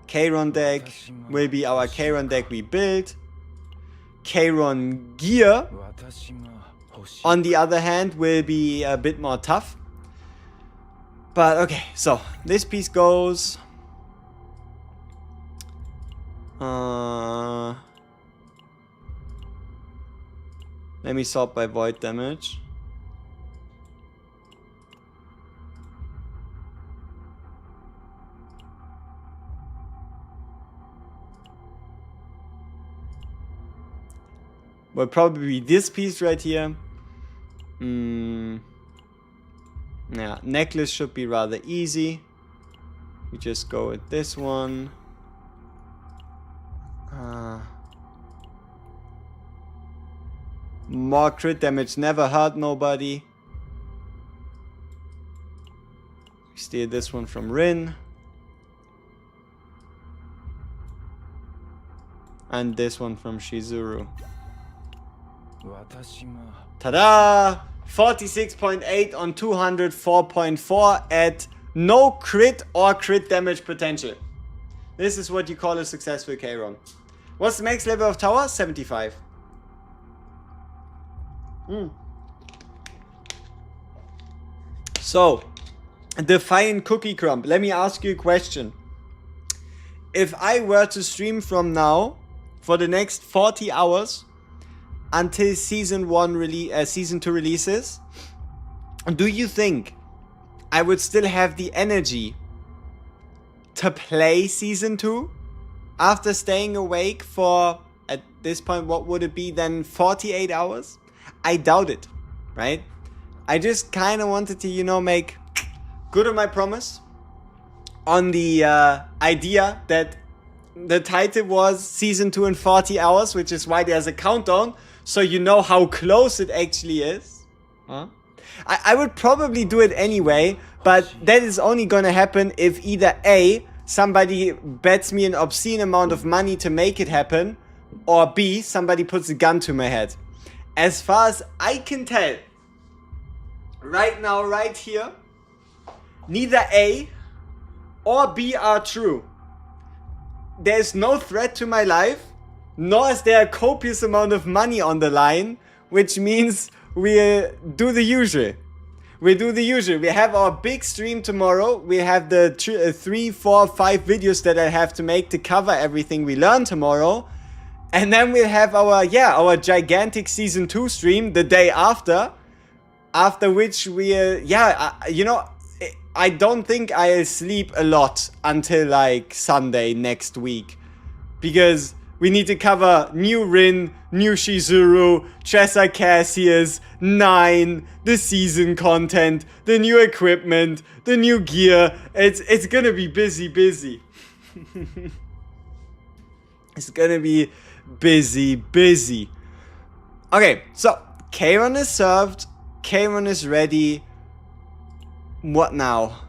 Speaker 1: Kayron deck will be our Kayron deck we built. Kayron gear, on the other hand, will be a bit more tough. But okay, so this piece goes. Let me sort by void damage. Will probably be this piece right here. Yeah, necklace should be rather easy. We just go with this one. More crit damage never hurt nobody. Steal this one from Rin. And this one from Shizuru. Ta-da! 46.8 on 204.4 at no crit or crit damage potential. This is what you call a successful Kayron. What's the max level of tower? 75. So, the fine cookie crumb. Let me ask you a question. If I were to stream from now for the next 40 hours until season 2 releases, do you think I would still have the energy to play season 2 after staying awake for, at this point, what would it be then, 48 hours? I doubt it, right? I just kind of wanted to, you know, make good on my promise on the idea that the title was season 2 in 40 hours, which is why there's a countdown, so you know how close it actually is. Huh? I would probably do it anyway, but that is only gonna happen if either A, somebody bets me an obscene amount of money to make it happen, or B, somebody puts a gun to my head. As far as I can tell, right now, right here, neither A or B are true. There's no threat to my life, nor is there a copious amount of money on the line, which means we'll do the usual. We have our big stream tomorrow. We have the 3, 4, 5 videos that I have to make to cover everything we learn tomorrow. And then we'll have our gigantic season 2 stream the day after. After which we'll, you know, I don't think I'll sleep a lot until like Sunday next week. Because we need to cover new Rin, new Shizuru, Tressa Cassius, 9, the season content, the new equipment, the new gear. It's gonna be busy. It's gonna be busy. Okay, so Kayron is served. Kayron is ready. What now?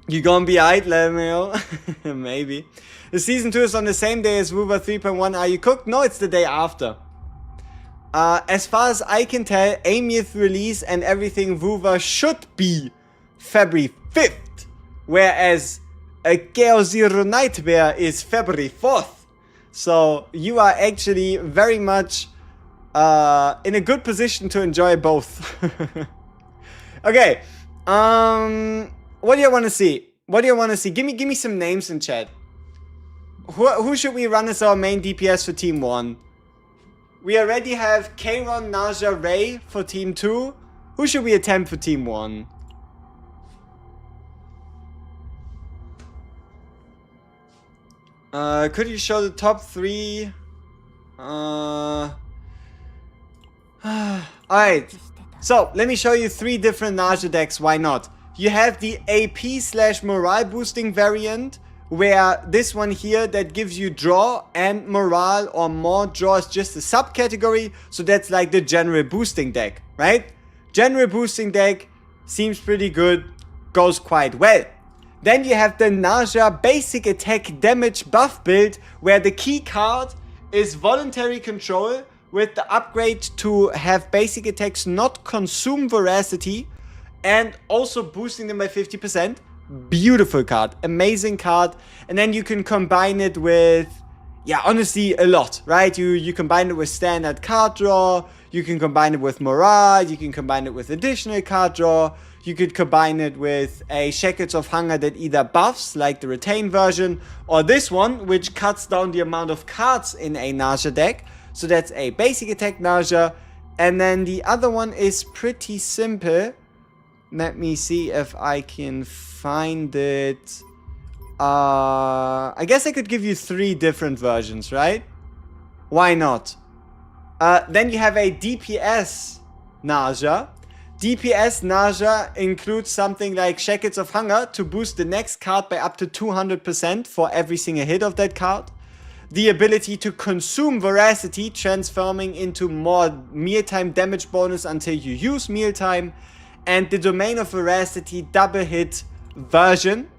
Speaker 1: You gonna be aight, Lemeo? Maybe. The season 2 is on the same day as Woover 3.1. Are you cooked? No, it's the day after. As far as I can tell, Amyth release and everything Woover should be February 5th. Whereas a Chaos Zero Nightmare is February 4th. So you are actually very much in a good position to enjoy both. Okay. What do you want to see? What do you want to see? Give me some names in chat. Who should we run as our main DPS for Team 1? We already have Kayron, Naja, Ray for Team 2. Who should we attempt for Team 1? Could you show the top 3? Alright. So, let me show you 3 different Naja decks. Why not? You have the AP/morale boosting variant, where this one here that gives you draw and morale or more draw is just a subcategory. So that's like the general boosting deck, right? General boosting deck seems pretty good, goes quite well. Then you have the Naja basic attack damage buff build, where the key card is voluntary control with the upgrade to have basic attacks not consume veracity and also boosting them by 50%. Beautiful card, amazing card. And then you can combine it with, yeah, honestly a lot, right? You combine it with standard card draw, you can combine it with morale, you can combine it with additional card draw, you could combine it with a Shackles of Hunger that either buffs, like the Retain version, or this one, which cuts down the amount of cards in a Naja deck. So that's a basic attack Naja. And then the other one is pretty simple. Let me see if I can find it. I guess I could give you 3 different versions, right? Why not? Then you have a DPS Naja. DPS Naja includes something like Shackles of Hunger to boost the next card by up to 200% for every single hit of that card. The ability to consume veracity, transforming into more mealtime damage bonus until you use mealtime. And the Domain of Veracity double hit version,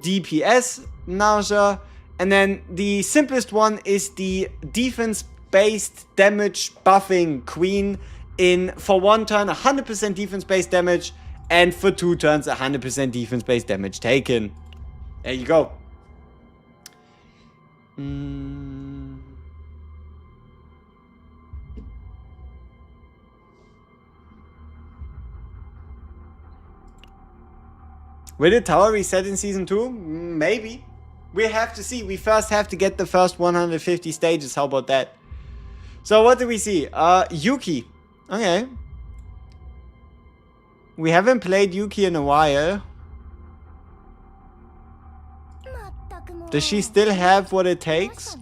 Speaker 1: DPS Naja. And then the simplest one is the defense-based damage buffing Queen. For 1 turn 100% defense-based damage, and for 2 turns 100% defense-based damage taken. There you go. Will the tower reset in season 2? Maybe. We have to see. We first have to get the first 150 stages. How about that? So what do we see? Yuki. Okay. We haven't played Yuki in a while. Does she still have what it takes?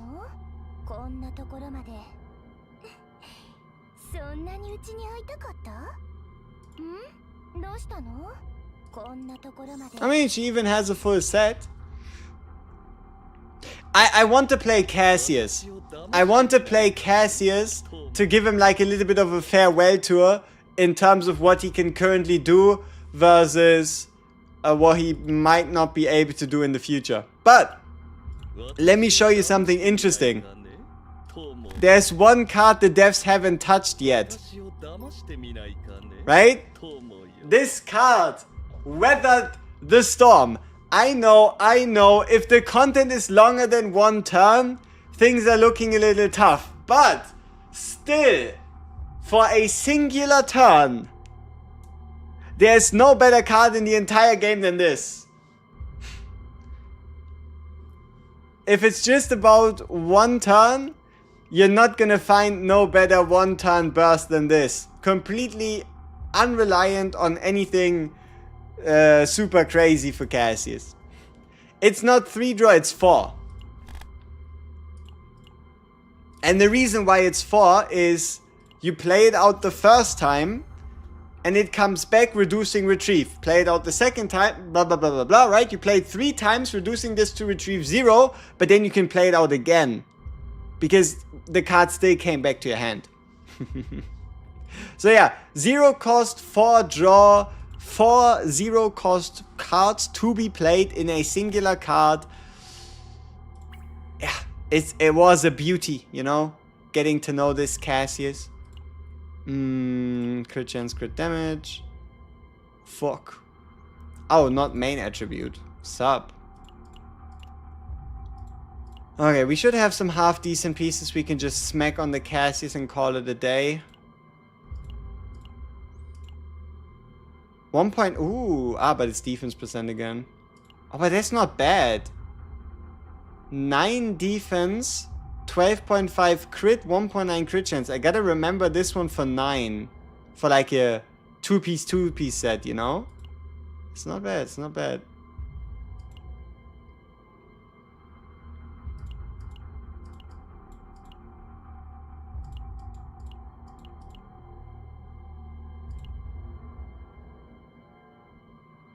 Speaker 1: I mean, she even has a full set. I want to play Cassius. I want to play Cassius to give him like a little bit of a farewell tour in terms of what he can currently do versus what he might not be able to do in the future. But let me show you something interesting. There's one card the devs haven't touched yet. Right? This card weathered the storm. I know, if the content is longer than 1 turn, things are looking a little tough. But still, for a singular turn, there's no better card in the entire game than this. If it's just about 1 turn, you're not gonna find no better 1 turn burst than this. Completely unreliant on anything super crazy for Cassius. It's not 3 draw, it's 4. And the reason why it's 4 is you play it out the first time and it comes back reducing retrieve. Play it out the second time, blah blah blah blah blah, right? You play it 3 times reducing this to retrieve 0, but then you can play it out again because the card still came back to your hand. So yeah, 0 cost, 4 draw, 4 0 cost cards to be played in a singular card. Yeah, it was a beauty, you know, getting to know this Cassius. Crit chance, crit damage. Fuck. Oh, not main attribute. Sub. Okay, we should have some half decent pieces we can just smack on the Cassius and call it a day. 1 point. Ooh, but it's defense percent again. Oh, but that's not bad. 9 defense, 12.5 crit, 1.9 crit chance. I gotta remember this one for 9. For like a two-piece set, you know? It's not bad, it's not bad.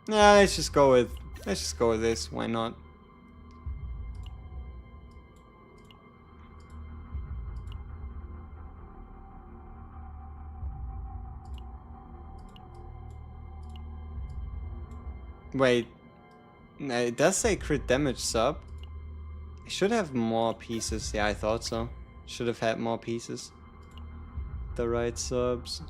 Speaker 1: Yeah, let's just go with this. Why not? Wait. No, it does say crit damage sub. I should have more pieces. Yeah, I thought so. Should have had more pieces. The right subs.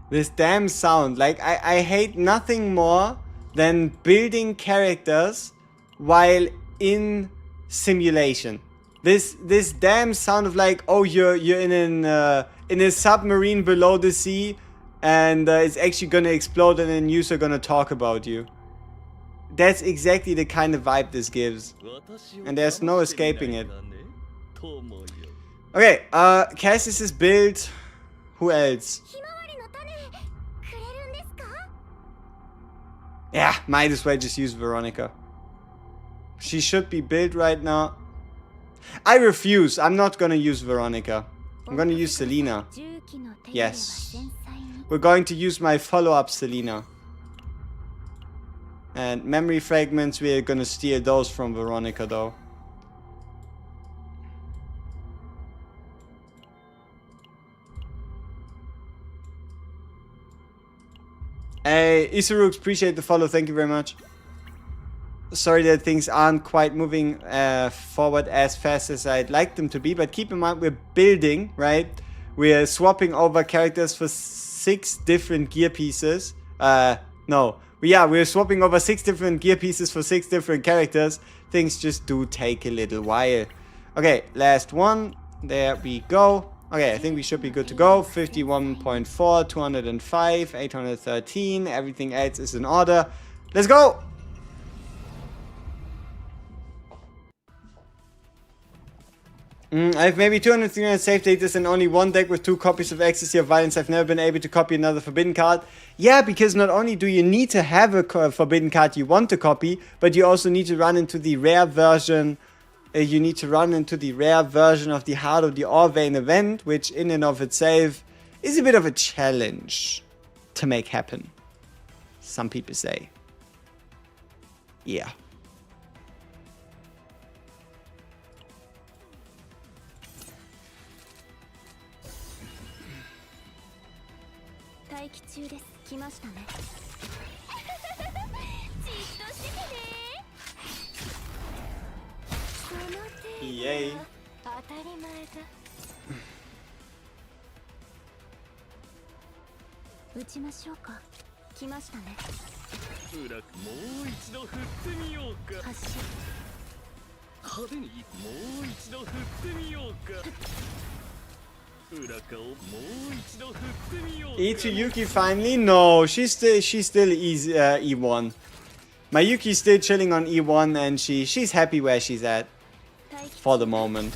Speaker 1: This damn sound. Like, I hate nothing more than building characters while in simulation. This damn sound of like, oh, you're in a submarine below the sea, and it's actually gonna explode and the news are gonna talk about you. That's exactly the kind of vibe this gives. And there's no escaping it. Okay, Cassius is built. Who else? Yeah, might as well just use Veronica. She should be built right now. I refuse. I'm not gonna use Veronica. I'm gonna use Selena. Yes. We're going to use my follow-up Selena. And memory fragments, we're gonna steal those from Veronica though. Hey, Isarux, appreciate the follow. Thank you very much. Sorry that things aren't quite moving forward as fast as I'd like them to be, but keep in mind we're building, right? We're swapping over characters for 6 different gear pieces. We're swapping over 6 different gear pieces for 6 different characters. Things just do take a little while. Okay, last one. There we go. Okay, I think we should be good to go. 51.4, 205, 813. Everything else is in order. Let's go! I have maybe 200, 300 save datas and only one deck with 2 copies of Ecstasy of Violence. I've never been able to copy another Forbidden card. Yeah, because not only do you need to have a Forbidden card you want to copy, but you also need to run into the rare version. You need to run into the rare version of the Heart of the Orvane event, which in and of itself is a bit of a challenge to make happen. Some people say. Yeah. Yay. E2 Yuki finally? No, she's still E1. My Yuki's still chilling on E1 and she's happy where she's at. For the moment.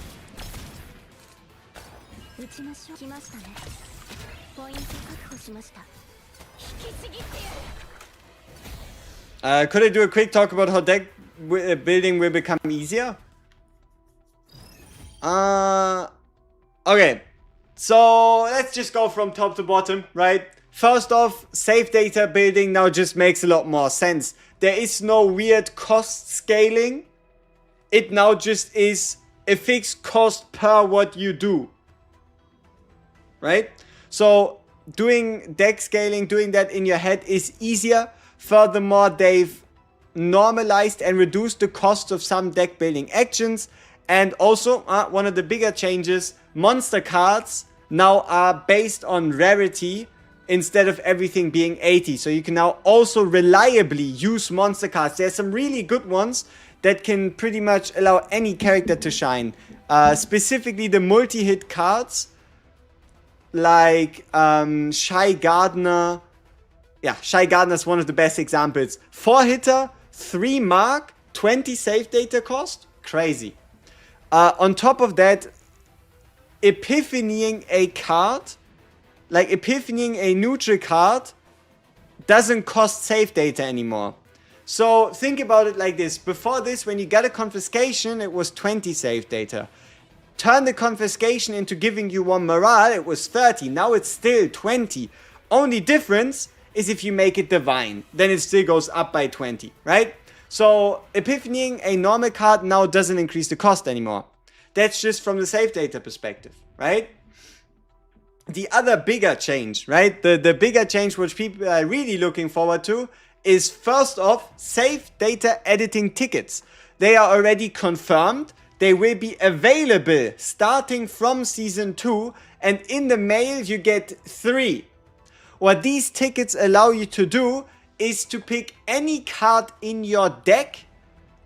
Speaker 1: Could I do a quick talk about how deck building will become easier? Okay. So let's just go from top to bottom, right? First off, save data building now just makes a lot more sense. There is no weird cost scaling. It now just is a fixed cost per what you do. Right? So doing deck scaling, doing that in your head is easier. Furthermore, they've normalized and reduced the cost of some deck building actions. And also, one of the bigger changes, monster cards now are based on rarity instead of everything being 80. So you can now also reliably use monster cards. There's some really good ones that can pretty much allow any character to shine. Specifically the multi-hit cards like Shy Gardener. Yeah, Shy Gardener is one of the best examples. 4-hitter, 3 mark, 20 save data cost. Crazy. On top of that, epiphanying a card, like epiphanying a neutral card, doesn't cost save data anymore. So think about it like this. Before this, when you got a confiscation, it was 20 save data. Turn the confiscation into giving you 1 morale, it was 30. Now it's still 20. Only difference is if you make it divine. Then it still goes up by 20, right? So epiphanying a normal card now doesn't increase the cost anymore. That's just from the save data perspective, right? The other bigger change, right? The bigger change which people are really looking forward to is, first off, save data editing tickets. They are already confirmed. They will be available starting from Season 2, and in the mail you get 3. What these tickets allow you to do is to pick any card in your deck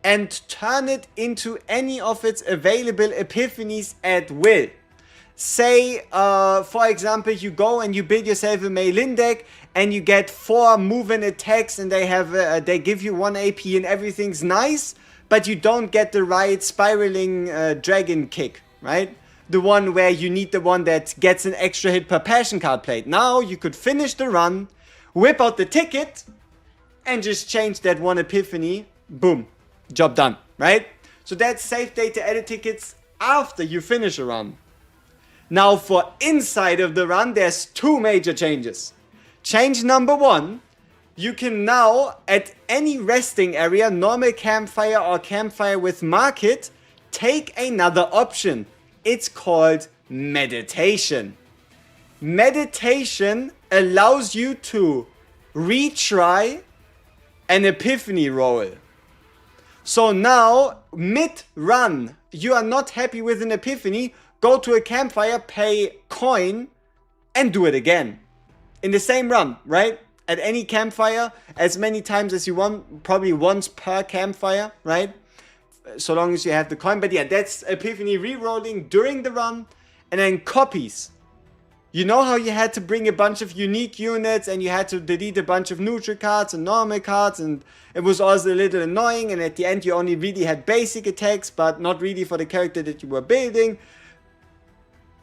Speaker 1: and turn it into any of its available epiphanies at will. Say, for example, you go and you build yourself a Meilin deck and you get 4 move-in attacks and they give you 1 AP and everything's nice, but you don't get the right spiraling dragon kick, right? The one where you need the one that gets an extra hit per passion card played. Now you could finish the run, whip out the ticket, and just change that 1 epiphany. Boom. Job done, right? So that's save data edit tickets after you finish a run. Now for inside of the run, there's 2 major changes. Change number 1, you can now at any resting area, normal campfire or campfire with market, take another option. It's called meditation. Meditation allows you to retry an epiphany roll. So now, mid-run, you are not happy with an epiphany, go to a campfire, pay coin, and do it again. In the same run, right? At any campfire, as many times as you want, probably once per campfire, right? So long as you have the coin. But yeah, that's epiphany re-rolling during the run. And then copies. You know how you had to bring a bunch of unique units and you had to delete a bunch of neutral cards and normal cards, and it was also a little annoying, and at the end you only really had basic attacks but not really for the character that you were building.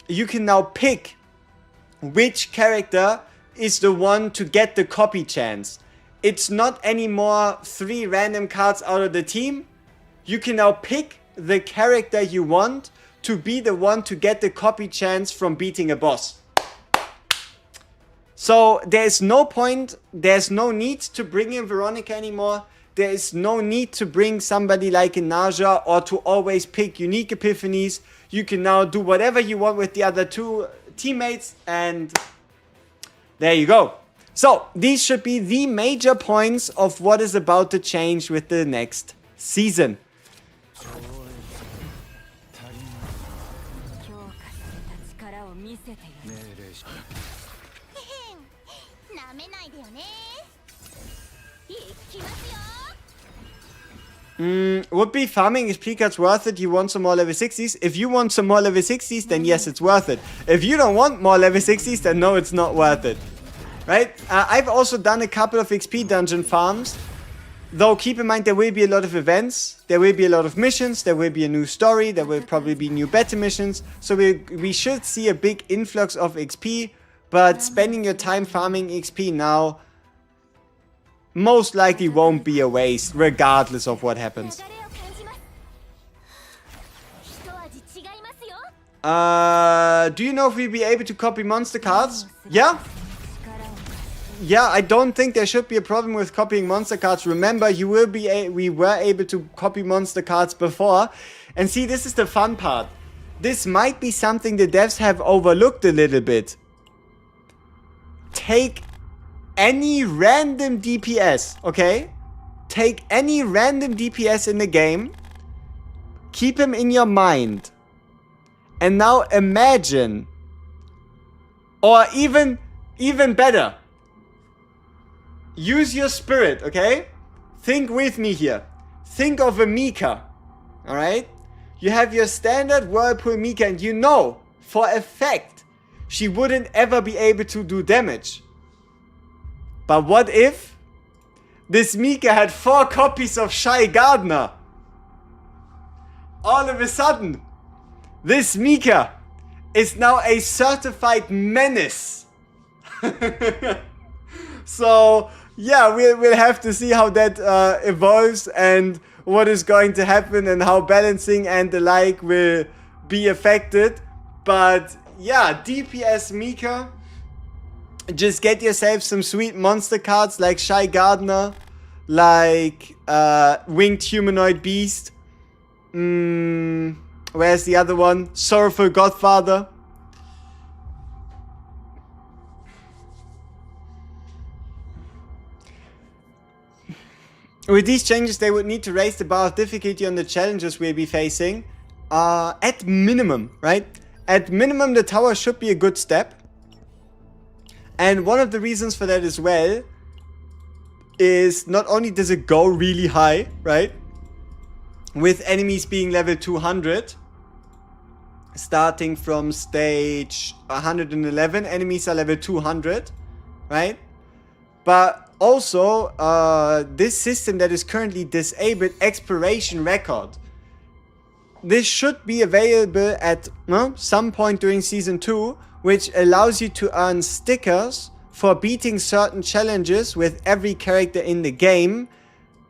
Speaker 1: You can now pick which character is the one to get the copy chance. It's not anymore 3 random cards out of the team. You can now pick the character you want to be the one to get the copy chance from beating a boss. So there's no point, there's no need to bring in Veronica anymore. There is no need to bring somebody like a Naja or to always pick unique epiphanies. You can now do whatever you want with the other 2 teammates, and there you go. So these should be the major points of what is about to change with the next season. Would be farming XP cards worth it? You want some more level 60s? If you want some more level 60s, then yes, it's worth it. If you don't want more level 60s, then no, it's not worth it. Right? I've also done a couple of XP dungeon farms. Though keep in mind there will be a lot of events, there will be a lot of missions, there will be a new story, there will probably be new battle missions. So we should see a big influx of XP, but spending your time farming XP now most likely won't be a waste, regardless of what happens. Do you know if we'll be able to copy monster cards? Yeah? yeah, I don't think there should be a problem with copying monster cards. Remember, we were able to copy monster cards before. And see, this is the fun part. This might be something the devs have overlooked a little bit. Take any random DPS, okay? Take any random DPS in the game. Keep him in your mind. And now imagine, or even better, use your spirit, okay? Think with me here. Think of a Mika, alright? You have your standard Whirlpool Mika, and you know for a fact she wouldn't ever be able to do damage. But what if this Mika had 4 copies of Shy Gardener? All of a sudden, this Mika is now a certified menace. So, yeah, we'll have to see how that evolves and what is going to happen and how balancing and the like will be affected. But, yeah, DPS Mika, just get yourself some sweet monster cards like Shy Gardener, like Winged Humanoid Beast. Where's the other one? Sorrowful Godfather. With these changes, they would need to raise the bar of difficulty on the challenges we'll be facing. At minimum, right? At minimum, the tower should be a good step. And one of the reasons for that as well is not only does it go really high, right? With enemies being level 200. Starting from stage 111, enemies are level 200, right? But also, this system that is currently disabled, Exploration Record. This should be available at some point during Season 2, which allows you to earn stickers for beating certain challenges with every character in the game.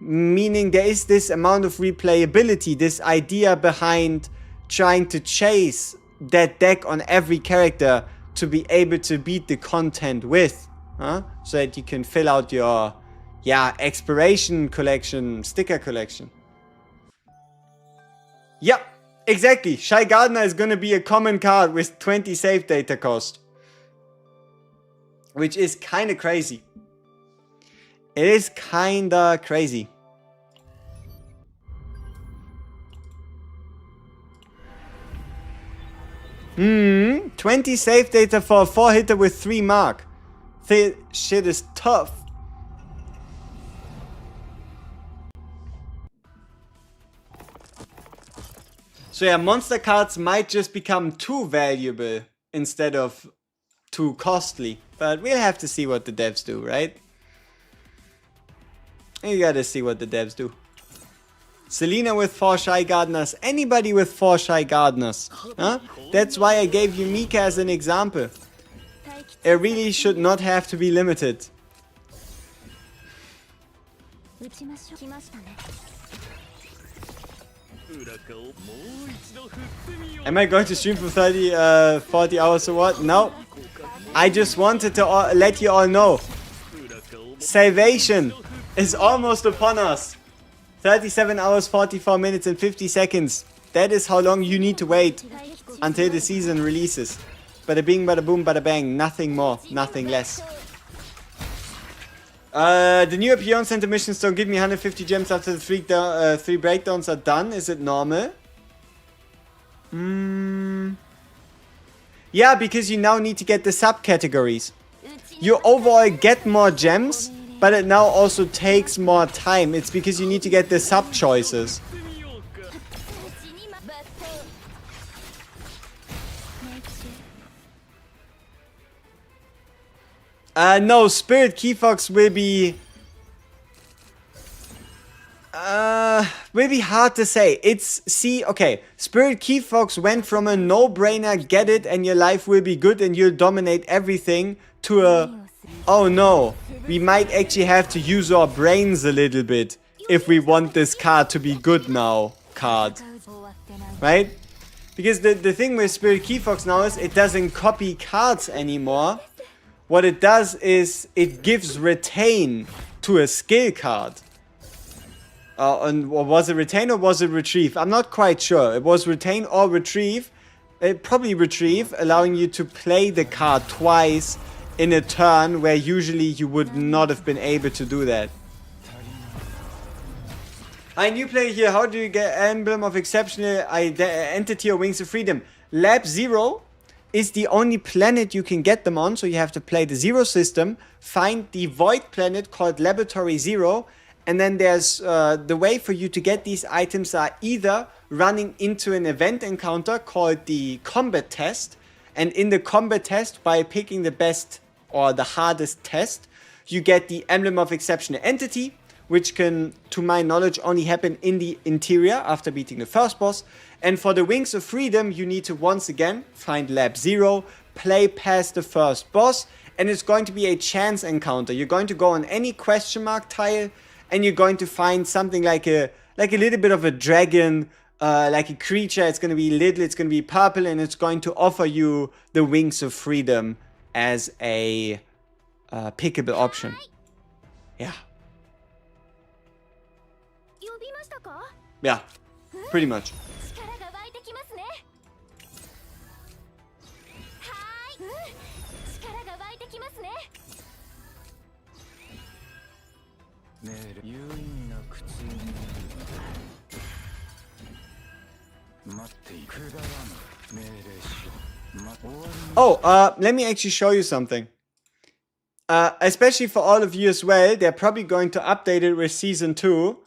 Speaker 1: Meaning there is this amount of replayability, this idea behind trying to chase that deck on every character to be able to beat the content with. So that you can fill out your, exploration collection, sticker collection. Yeah, exactly. Shy Gardener is gonna be a common card with 20 save data cost. Which is kinda crazy. It is kinda crazy. 20 save data for a 4-hitter with 3 mark. This shit is tough. So yeah, monster cards might just become too valuable instead of too costly. But we'll have to see what the devs do, right? You gotta see what the devs do. Selena with 4 Shy Gardeners. Anybody with 4 Shy Gardeners. Huh? That's why I gave you Mika as an example. It really should not have to be limited. Am I going to stream for 40 hours or what? No. I just wanted to let you all know. Salvation is almost upon us. 37 hours, 44 minutes and 50 seconds. That is how long you need to wait until the season releases. Bada bing, bada boom, bada bang. Nothing more, nothing less. The new Beyond Center missions don't give me 150 gems after the 3 breakdowns are done. Is it normal? Yeah, because you now need to get the subcategories. You overall get more gems, but it now also takes more time. It's because you need to get the sub choices. No, Spirit Keyfox will be hard to say. Okay, Spirit Keyfox went from a no-brainer, get it and your life will be good and you'll dominate everything, to a, oh no, we might actually have to use our brains a little bit if we want this card to be good now card. Right? Because the thing with Spirit Keyfox now is it doesn't copy cards anymore, what it does is it gives retain to a skill card. And was it retain or was it retrieve? I'm not quite sure. It was retain or retrieve. Probably retrieve, allowing you to play the card twice in a turn where usually you would not have been able to do that. Hi, new player here. How do you get Emblem of Exceptional Entity or Wings of Freedom? Lab 0 is the only planet you can get them on, so you have to play the 0 system, find the void planet called Laboratory 0, and then there's the way for you to get these items are either running into an event encounter called the combat test, and in the combat test, by picking the best or the hardest test, you get the Emblem of Exceptional Entity, which can, to my knowledge, only happen in the interior after beating the first boss. And for the Wings of Freedom, you need to once again find Lab 0, play past the first boss, and it's going to be a chance encounter. You're going to go on any question mark tile, and you're going to find something like a little bit of a dragon, like a creature. It's going to be little, it's going to be purple, and it's going to offer you the Wings of Freedom as a pickable option. Yeah. Yeah, pretty much. Oh, let me actually show you something. Especially for all of you as well, they're probably going to update it with Season 2.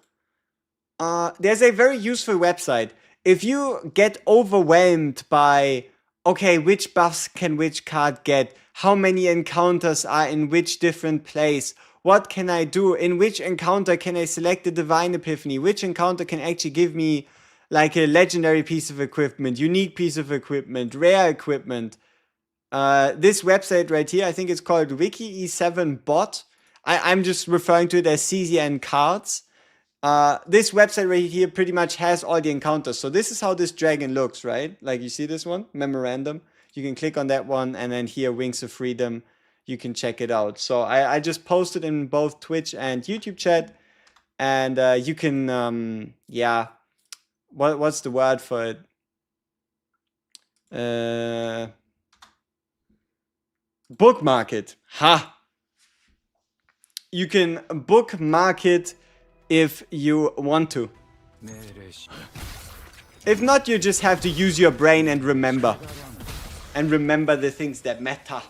Speaker 1: There's a very useful website. If you get overwhelmed by, okay, which buffs can which card get? How many encounters are in which different place? What can I do? In which encounter can I select the Divine Epiphany? Which encounter can actually give me like a legendary piece of equipment, unique piece of equipment, rare equipment? This website right here, I think it's called Wiki E7 Bot. I'm just referring to it as CZN Cards. This website right here pretty much has all the encounters. So this is how this dragon looks, right? Like you see this one, Memorandum. You can click on that one, and then here, Wings of Freedom, you can check it out. So I just posted in both Twitch and YouTube chat, and you can, yeah, what's the word for it? Bookmark it. Ha! You can bookmark it if you want to. If not, you just have to use your brain and remember. And remember the things that matter.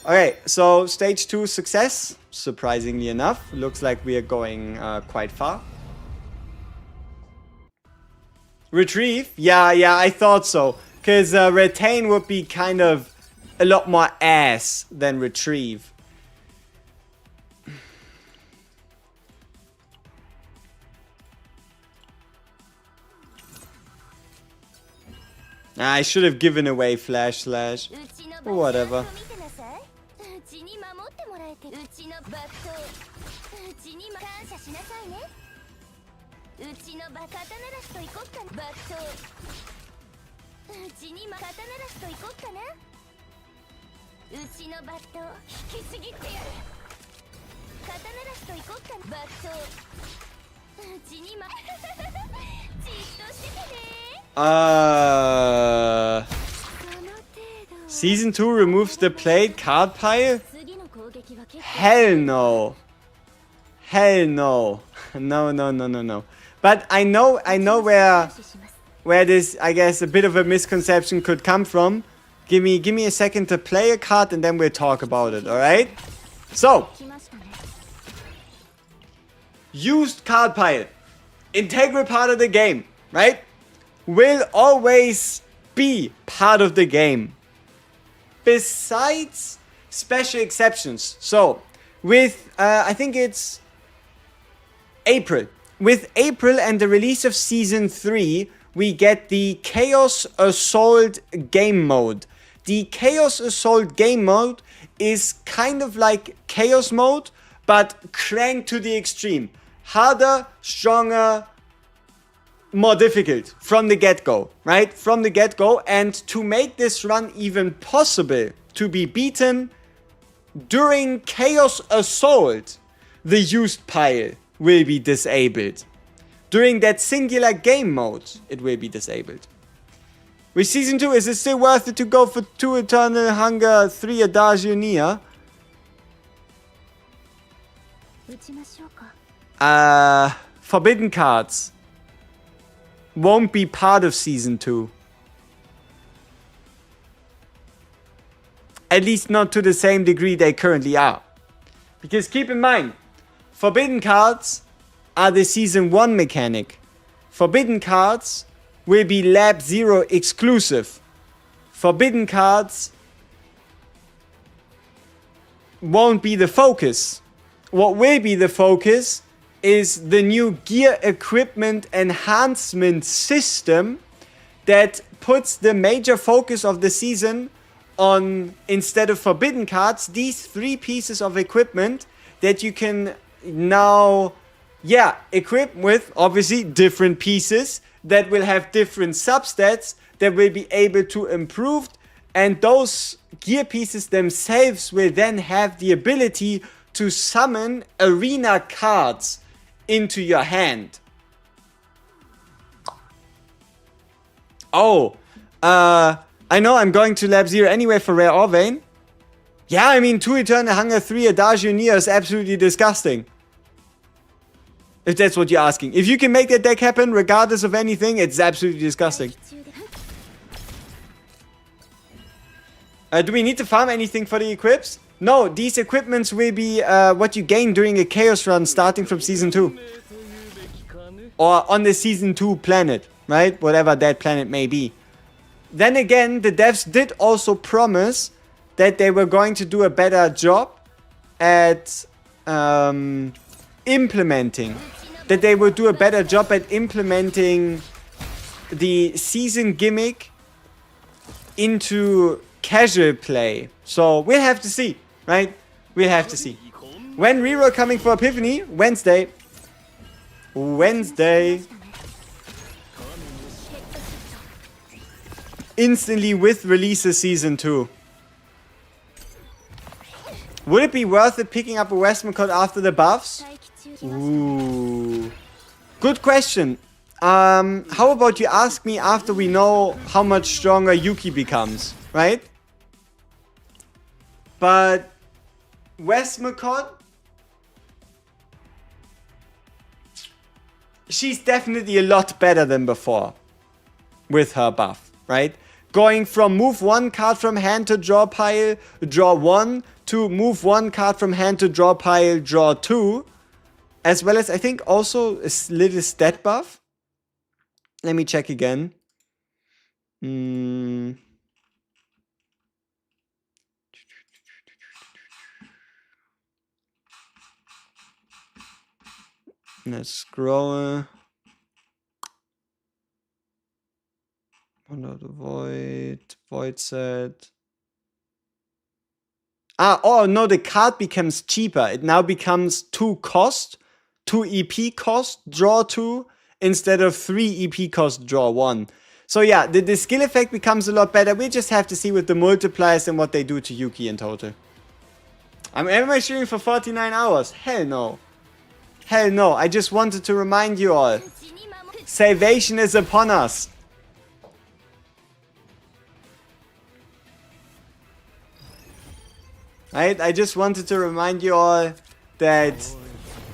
Speaker 1: Okay, so stage 2 success. Surprisingly enough. Looks like we are going quite far. Retrieve? Yeah, I thought so. Because retain would be kind of a lot more ass than retrieve. I should have given away Flash Slash. Or whatever. Season 2 removes the played card pile? Hell no. Hell no. No. But I know where this, I guess, a bit of a misconception could come from. Give me a second to play a card and then we'll talk about it, alright? So, used card pile. Integral part of the game, right? Will always be part of the game. Besides special exceptions. So, with, I think it's April. With April and the release of Season 3, we get the Chaos Assault game mode. The Chaos Assault game mode is kind of like Chaos mode, but cranked to the extreme. Harder, stronger, more difficult from the get-go, right? From the get-go. And to make this run even possible to be beaten, during Chaos Assault, the used pile will be disabled. During that singular game mode, it will be disabled. With Season 2, is it still worth it to go for 2 Eternal Hunger, 3 Adagio Nia? Forbidden cards won't be part of Season 2. At least not to the same degree they currently are. Because keep in mind, Forbidden cards are the Season 1 mechanic. Forbidden cards will be Lab 0 exclusive. Forbidden cards won't be the focus. What will be the focus is the new gear equipment enhancement system that puts the major focus of the season on, instead of forbidden cards, these 3 pieces of equipment that you can now, equip with obviously different pieces that will have different substats that will be able to improve, and those gear pieces themselves will then have the ability to summon arena cards into your hand. Oh, I know I'm going to Lab 0 anyway for Rare Orvane. Yeah, I mean, 2 Eternal Hunger, 3 Adagio Nia is absolutely disgusting. If that's what you're asking. If you can make that deck happen regardless of anything, it's absolutely disgusting. Do we need to farm anything for the equips? No, these equipments will be what you gain during a Chaos run starting from Season 2. Or on the Season 2 planet, right? Whatever that planet may be. Then again, the devs did also promise that they were going to do a better job at implementing. That they would do a better job at implementing the season gimmick into casual play. So we'll have to see, right? We'll have to see. When reroll coming for Epiphany? Wednesday. Instantly with releases Season 2. Would it be worth it picking up a Westman code after the buffs? Ooh. Good question. How about you ask me after we know how much stronger Yuki becomes, right? But Westmacott, she's definitely a lot better than before with her buff, right? Going from move 1 card from hand to draw pile, draw 1, to move 1 card from hand to draw pile, draw 2. As well as, I think, also a little stat buff. Let me check again. Let's scroll. Wonder the void set. Oh no, the card becomes cheaper. It now becomes 2 EP cost, draw 2, instead of 3 EP cost, draw 1. So yeah, the skill effect becomes a lot better. We just have to see with the multipliers and what they do to Yuki in total. Am I streaming for 49 hours? Hell no. Hell no. I just wanted to remind you all. Salvation is upon us. Right? I just wanted to remind you all that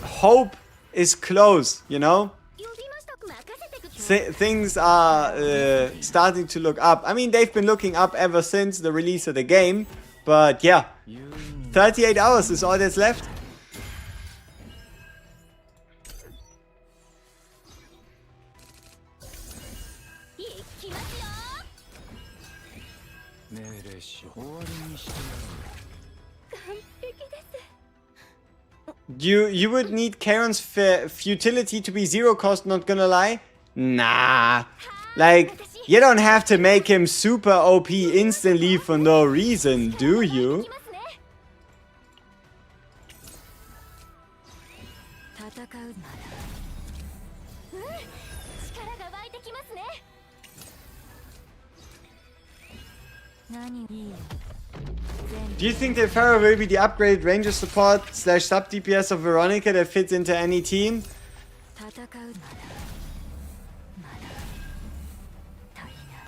Speaker 1: hope is close, you know? Things are starting to look up. I mean, they've been looking up ever since the release of the game. But yeah, 38 hours is all that's left. You would need Karen's futility to be 0 cost, not gonna lie. Nah. Like, you don't have to make him super OP instantly for no reason, do you? Do you think that Pharah will be the upgraded ranger support / sub DPS of Veronica that fits into any team?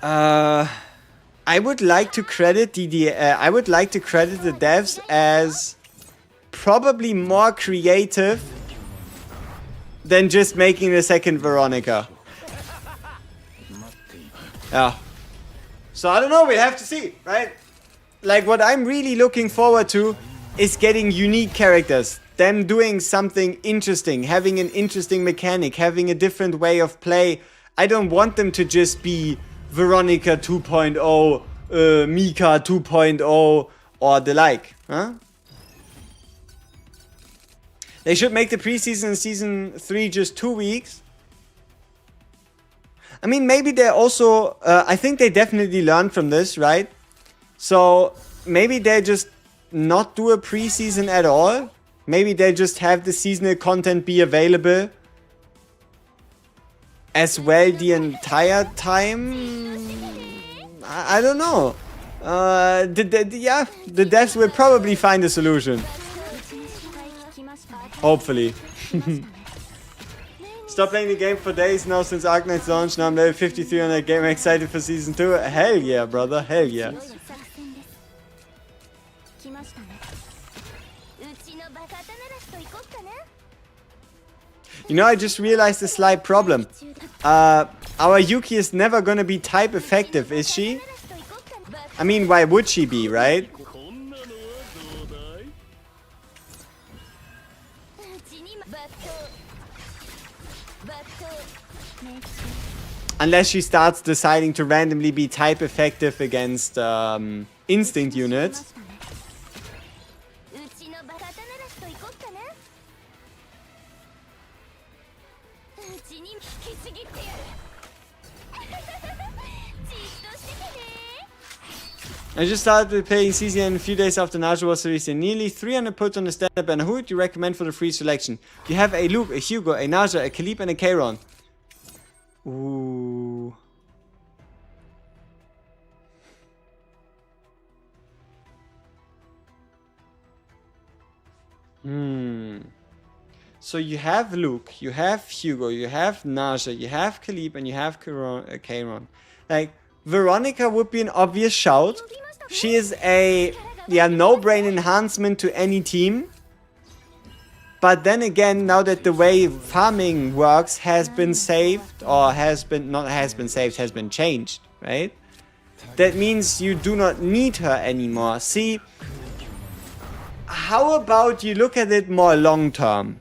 Speaker 1: I would like to credit the devs as probably more creative than just making a second Veronica. Yeah. So I don't know, we have to see, right? Like, what I'm really looking forward to is getting unique characters. Them doing something interesting, having an interesting mechanic, having a different way of play. I don't want them to just be Veronica 2.0, Mika 2.0, or the like. Huh? They should make the preseason in Season 3 just 2 weeks. I mean, maybe they're also... I think they definitely learned from this, right? So, maybe they just not do a preseason at all. Maybe they just have the seasonal content be available as well the entire time. I don't know. The devs will probably find a solution. Hopefully. Stop playing the game for days now since Arknight's launch. Now I'm level 53 on that game. Excited for Season 2. Hell yeah, brother. Hell yeah. You know, I just realized a slight problem. Our Yuki is never gonna be type effective, is she? I mean, why would she be, right? Unless she starts deciding to randomly be type effective against instinct units. I just started playing CCN a few days after Naja was released. Nearly 300 puts on the standard banner. Who would you recommend for the free selection? You have a Luke, a Hugo, a Naja, a Khalib, and a Kayron. Ooh. So you have Luke, you have Hugo, you have Naja, you have Khalib, and you have Kayron. Like, Veronica would be an obvious shout. She is a no-brain enhancement to any team. But then again, now that the way farming works has been saved, or has been changed, right? That means you do not need her anymore. See, how about you look at it more long-term?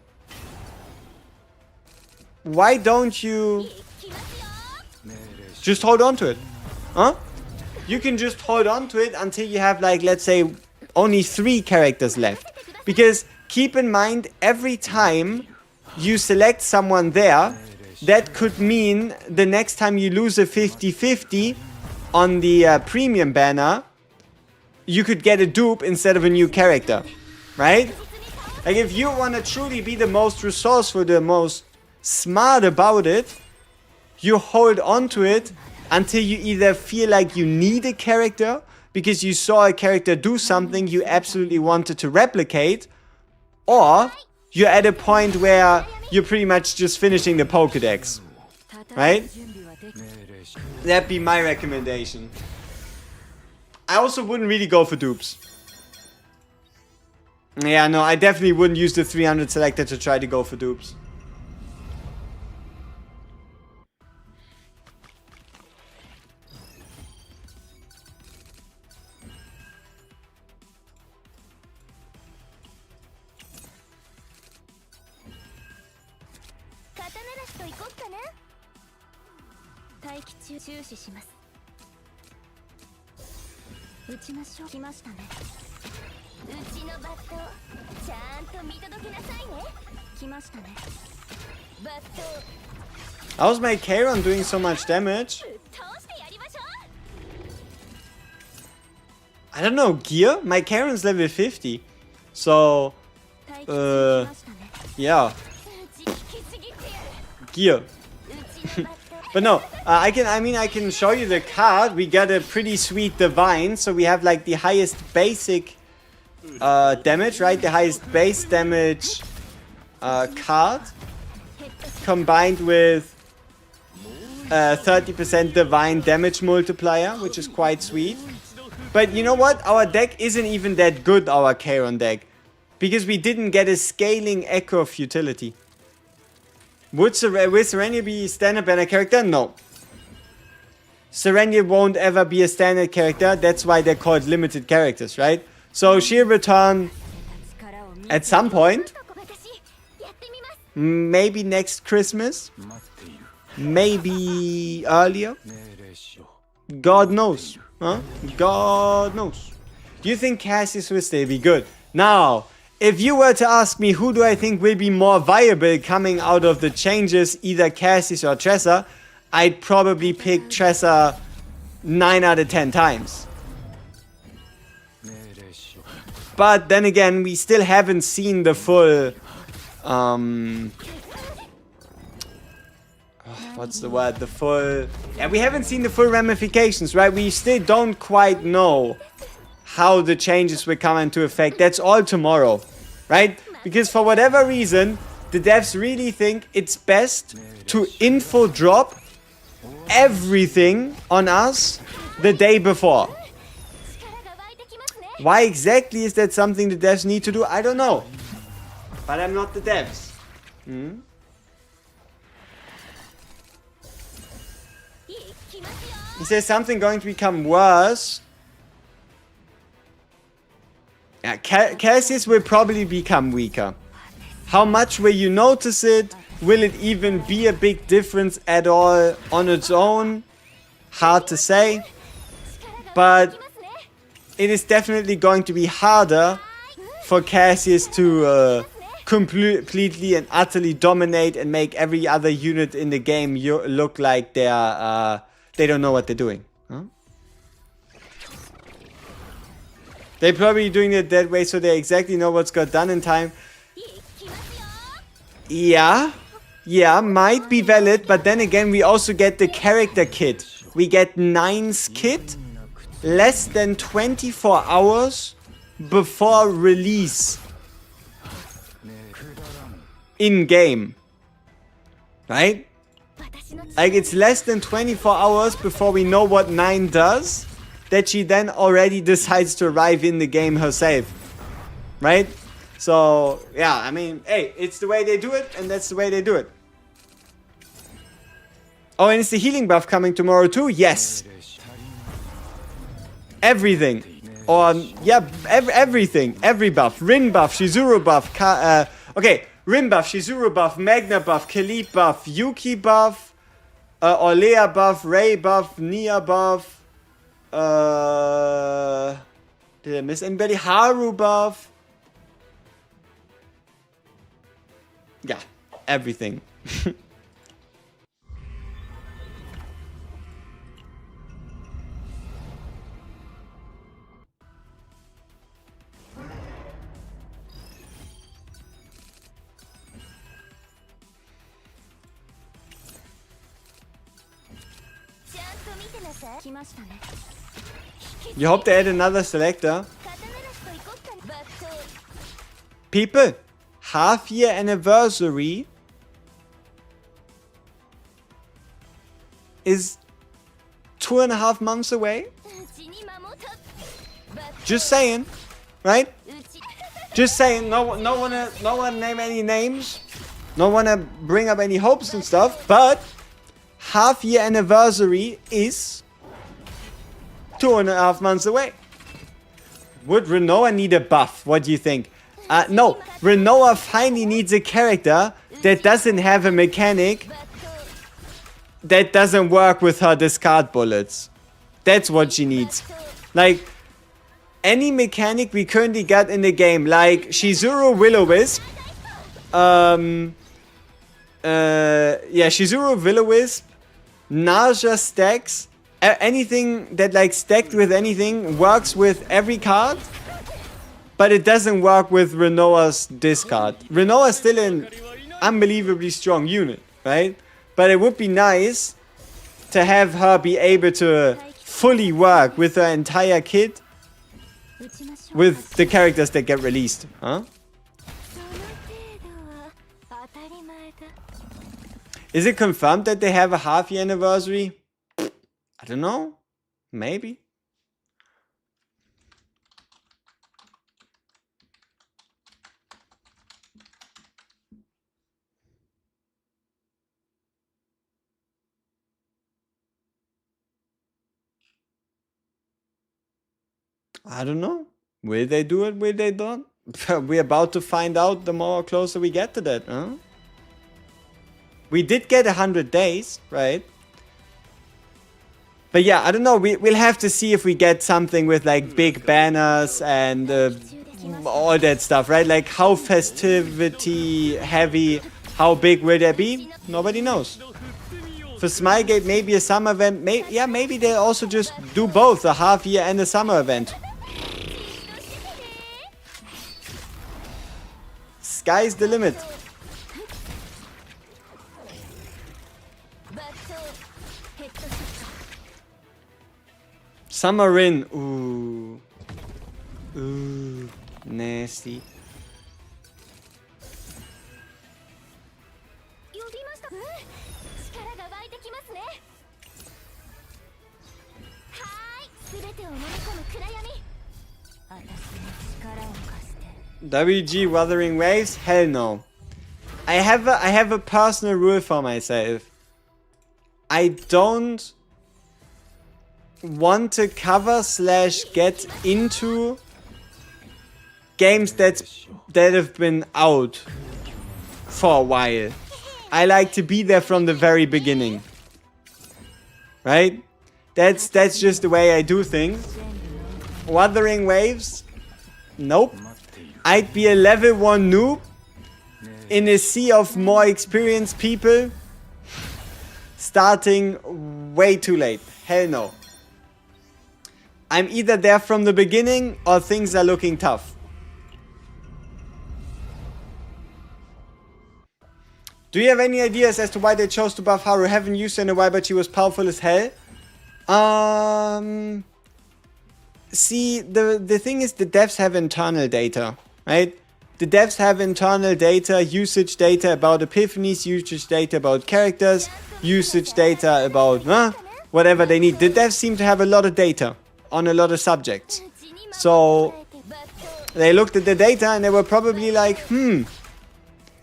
Speaker 1: Why don't you just hold on to it? Huh? You can just hold on to it until you have, like, let's say, only 3 characters left. Because keep in mind, every time you select someone there, that could mean the next time you lose a 50-50 on the premium banner, you could get a dupe instead of a new character. Right? Like, if you want to truly be the most resourceful, the most smart about it, you hold on to it until you either feel like you need a character because you saw a character do something you absolutely wanted to replicate, or you're at a point where you're pretty much just finishing the Pokédex. Right? That'd be my recommendation. I also wouldn't really go for dupes. Yeah, no, I definitely wouldn't use the 300 selector to try to go for dupes. How's my Kayron doing so much damage? I don't know, gear? My Kayron's level 50. So, yeah. Gear. But no, I can show you the card. We got a pretty sweet divine. So we have like the highest basic damage, right? The highest base damage card combined with 30% divine damage multiplier, which is quite sweet. But you know what? Our deck isn't even that good, our Charon deck, because we didn't get a scaling Echo of Futility. Will Serenia be a standard banner character? No. Serenia won't ever be a standard character. That's why they're called limited characters, right? So she'll return at some point. Maybe next Christmas. Maybe earlier. God knows. Huh? God knows. Do you think Cassius will still be good? Now, if you were to ask me who do I think will be more viable coming out of the changes, either Cassius or Tressa, I'd probably pick Tressa 9 out of 10 times. But then again, we still haven't seen the full... what's the word? The full... Yeah, we haven't seen the full ramifications, right? We still don't quite know how the changes will come into effect. That's all tomorrow, right? Because for whatever reason, the devs really think it's best to info drop everything on us the day before. Why exactly is that something the devs need to do? I don't know. But I'm not the devs. Is there something going to become worse? Yeah, Cassius will probably become weaker. How much will you notice it? Will it even be a big difference at all on its own? Hard to say. But it is definitely going to be harder for Cassius to completely and utterly dominate and make every other unit in the game look like they don't know what they're doing. Huh? They're probably doing it that way so they exactly know what's got done in time. Yeah, might be valid, but then again we also get the character kit. We get 9's kit less than 24 hours before release in game, right? Like it's less than 24 hours before we know what 9 does, that she then already decides to arrive in the game herself, right? So yeah, I mean, hey, it's the way they do it, and that's the way they do it. Oh, and is the healing buff coming tomorrow too? Yes. Everything. Or, yeah, everything. Every buff. Rin buff, Shizuru buff. Okay, Rin buff, Shizuru buff, Magna buff, Khalid buff, Yuki buff, Orlea buff, Ray buff, Nia buff. Did I miss anybody? Haru buff. Yeah, everything. You hope they add another selector. People, half-year anniversary is 2.5 months away. Just saying, right? Just saying. No one name any names. No one to bring up any hopes and stuff. But half-year anniversary is 2.5 months away. Would Renoa need a buff? What do you think? No, Renoa finally needs a character that doesn't have a mechanic that doesn't work with her discard bullets. That's what she needs. Like, any mechanic we currently got in the game, like Shizuru Will-O-Wisp. Shizuru Will-O-Wisp, Nausea stacks. Anything that like stacked with anything works with every card, but it doesn't work with Renoa's discard. Renoa is still an unbelievably strong unit, right? But it would be nice to have her be able to fully work with her entire kit with the characters that get released, huh? Is it confirmed that they have a half-year anniversary? I don't know. Maybe. I don't know. Will they do it? Will they don't? We're about to find out the more closer we get to that, huh? We did get 100 days, right? But yeah, I don't know. We'll have to see if we get something with like big banners and all that stuff, right? Like how festivity heavy, how big will they be? Nobody knows. For Smilegate, maybe a summer event. Maybe they also just do both, a half year and a summer event. Sky's the limit. Summer in. Ooh. Ooh. Nasty. WG Wuthering Waves? Hell no. I have a personal rule for myself. I don't want to cover / get into games that have been out for a while. I like to be there from the very beginning. Right? That's just the way I do things. Wuthering Waves? Nope. I'd be a level 1 noob in a sea of more experienced people starting way too late. Hell no. I'm either there from the beginning or things are looking tough. Do you have any ideas as to why they chose to buff Haru? Haven't used her in a while, but she was powerful as hell. See, the thing is, the devs have internal data, right? The devs have internal data, usage data about epiphanies, usage data about characters, usage data about whatever they need. The devs seem to have a lot of data on a lot of subjects. So they looked at the data and they were probably like,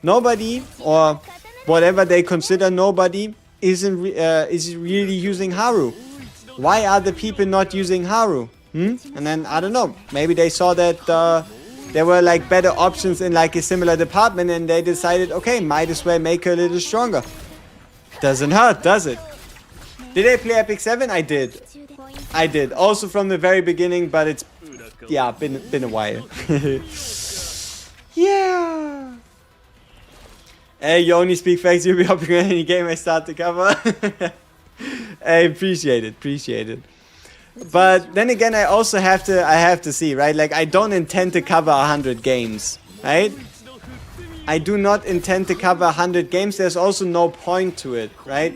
Speaker 1: nobody, or whatever they consider nobody, is really using Haru. Why are the people not using Haru? And then, I don't know, maybe they saw that there were like better options in like a similar department and they decided, okay, might as well make her a little stronger. Doesn't hurt, does it? Did I play Epic 7? I did. I did. Also from the very beginning, but it's, yeah, been a while. Yeah. Hey, you only speak facts, you'll be hopping on any game I start to cover. I appreciate it. But then again, I also have to see, right? Like, I don't intend to cover 100 games, right? I do not intend to cover 100 games. There's also no point to it, right?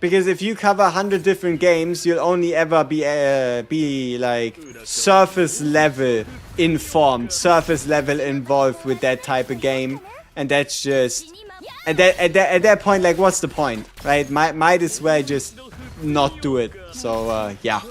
Speaker 1: Because if you cover 100 different games, you'll only ever be like surface level informed, surface level involved with that type of game, and that's just at that point, like, what's the point, right? Might as well just not do it. So yeah.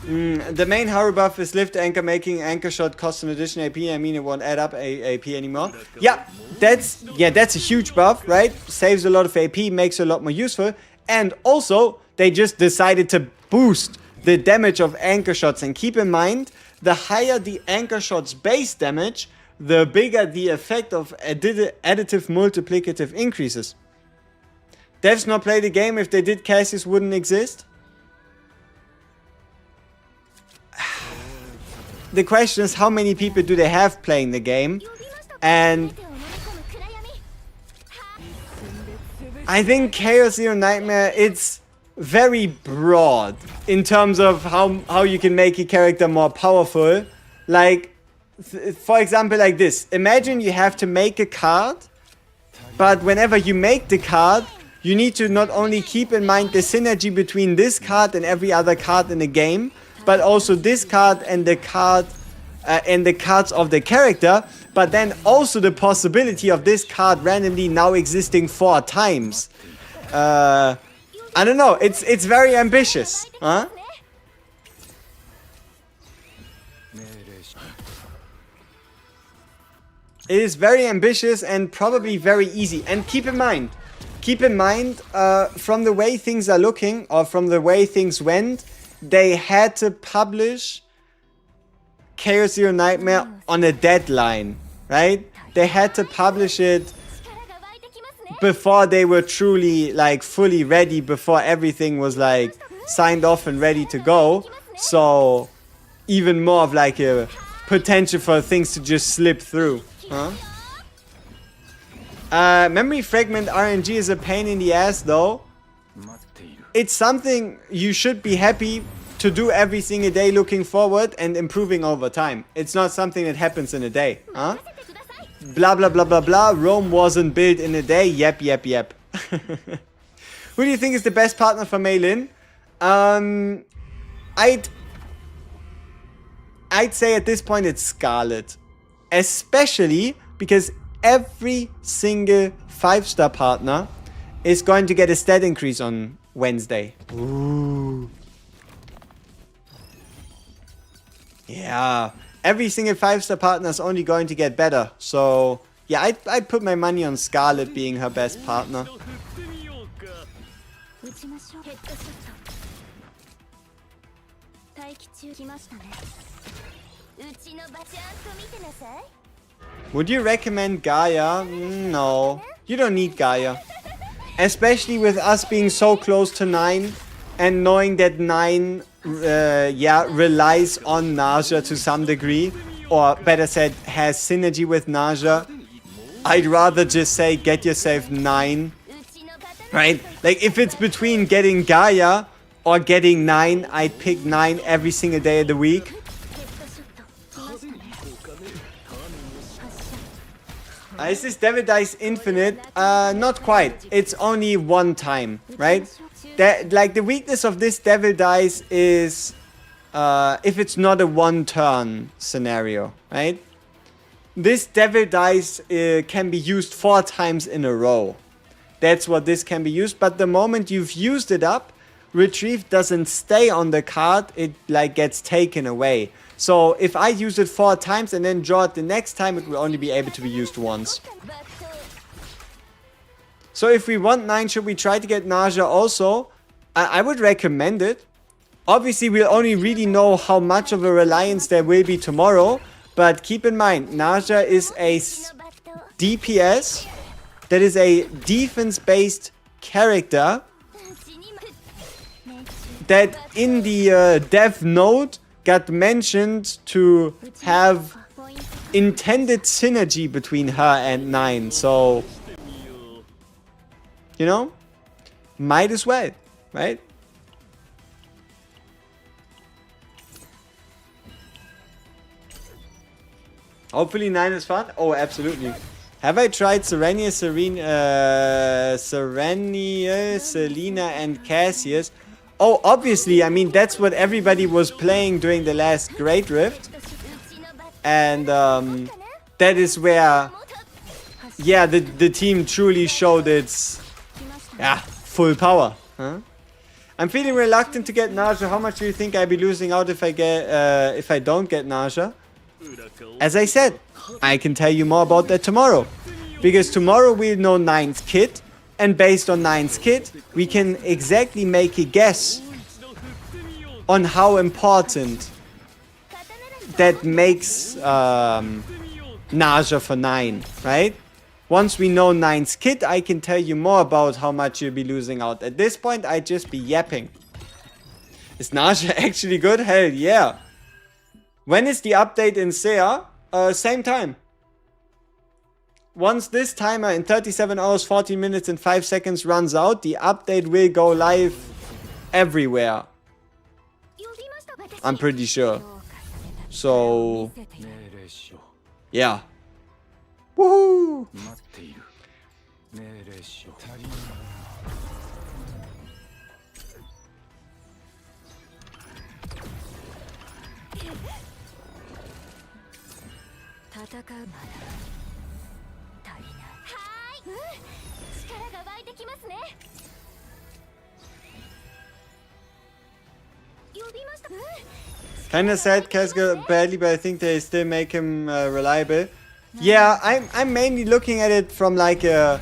Speaker 1: The main Haru buff is lift anchor, making anchor shot cost an additional AP. I mean, it won't add up AP anymore. Yeah, that's a huge buff, right? Saves a lot of AP, makes it a lot more useful. And also, they just decided to boost the damage of anchor shots. And keep in mind, the higher the anchor shot's base damage, the bigger the effect of additive multiplicative increases. Devs not play the game. If they did, Cassius wouldn't exist. The question is, how many people do they have playing the game? And I think Chaos Zero Nightmare, it's very broad in terms of how you can make a character more powerful. Like, for example, like this. Imagine you have to make a card, but whenever you make the card, you need to not only keep in mind the synergy between this card and every other card in the game, but also this card and the card and the cards of the character, but then also the possibility of this card randomly now existing 4 times. I don't know, it's very ambitious, huh? It is very ambitious and probably very easy. And keep in mind, from the way things are looking, or from the way things went, they had to publish Chaos Zero Nightmare on a deadline, right? They had to publish it before they were truly, like, fully ready, before everything was, like, signed off and ready to go. So, even more of, like, a potential for things to just slip through. Huh? Memory fragment RNG is a pain in the ass though. It's something you should be happy to do every single day, looking forward and improving over time. It's not something that happens in a day. Huh? Blah blah blah blah blah. Rome wasn't built in a day. Yep. Who do you think is the best partner for Mei Lin? I'd say at this point it's Scarlet. Especially because every single 5-star partner is going to get a stat increase on Wednesday. Ooh. Yeah. Every single 5-star partner is only going to get better. So, yeah, I'd put my money on Scarlet being her best partner. Would you recommend Gaia? No. You don't need Gaia. Especially with us being so close to 9 and knowing that 9 relies on Naja to some degree, or better said, has synergy with Naja. I'd rather just say get yourself 9. Right? Like, if it's between getting Gaia or getting 9, I'd pick 9 every single day of the week. Is this Devil Dice infinite? Not quite. It's only one time, right? Like, the weakness of this Devil Dice is if it's not a one-turn scenario, right? This Devil Dice can be used 4 times in a row. That's what this can be used. But the moment you've used it up, Retrieve doesn't stay on the card. It, like, gets taken away. So if I use it 4 times and then draw it the next time, it will only be able to be used once. So if we want 9, should we try to get Naja also? I would recommend it. Obviously, we'll only really know how much of a reliance there will be tomorrow. But keep in mind, Naja is a DPS. That is a defense-based character that in the dev note got mentioned to have intended synergy between her and 9. So, you know, might as well, right? Hopefully 9 is fun. Oh, absolutely. Have I tried Serenia, Selena, and Cassius? Oh, obviously. I mean, that's what everybody was playing during the last Great Rift. And that is where, yeah, the team truly showed its, full power. Huh? I'm feeling reluctant to get Naja. How much do you think I'll be losing out if I don't get Naja? As I said, I can tell you more about that tomorrow. Because tomorrow we'll know 9's kit. And based on 9's kit, we can exactly make a guess on how important that makes Naja for 9, right? Once we know 9's kit, I can tell you more about how much you'll be losing out. At this point, I'd just be yapping. Is Naja actually good? Hell yeah. When is the update in SEA? Same time. Once this timer in 37 hours, 14 minutes and 5 seconds runs out, the update will go live everywhere. I'm pretty sure. So, yeah. Woohoo! Kinda sad Casca badly, but I think they still make him reliable. Yeah, I'm mainly looking at it from like a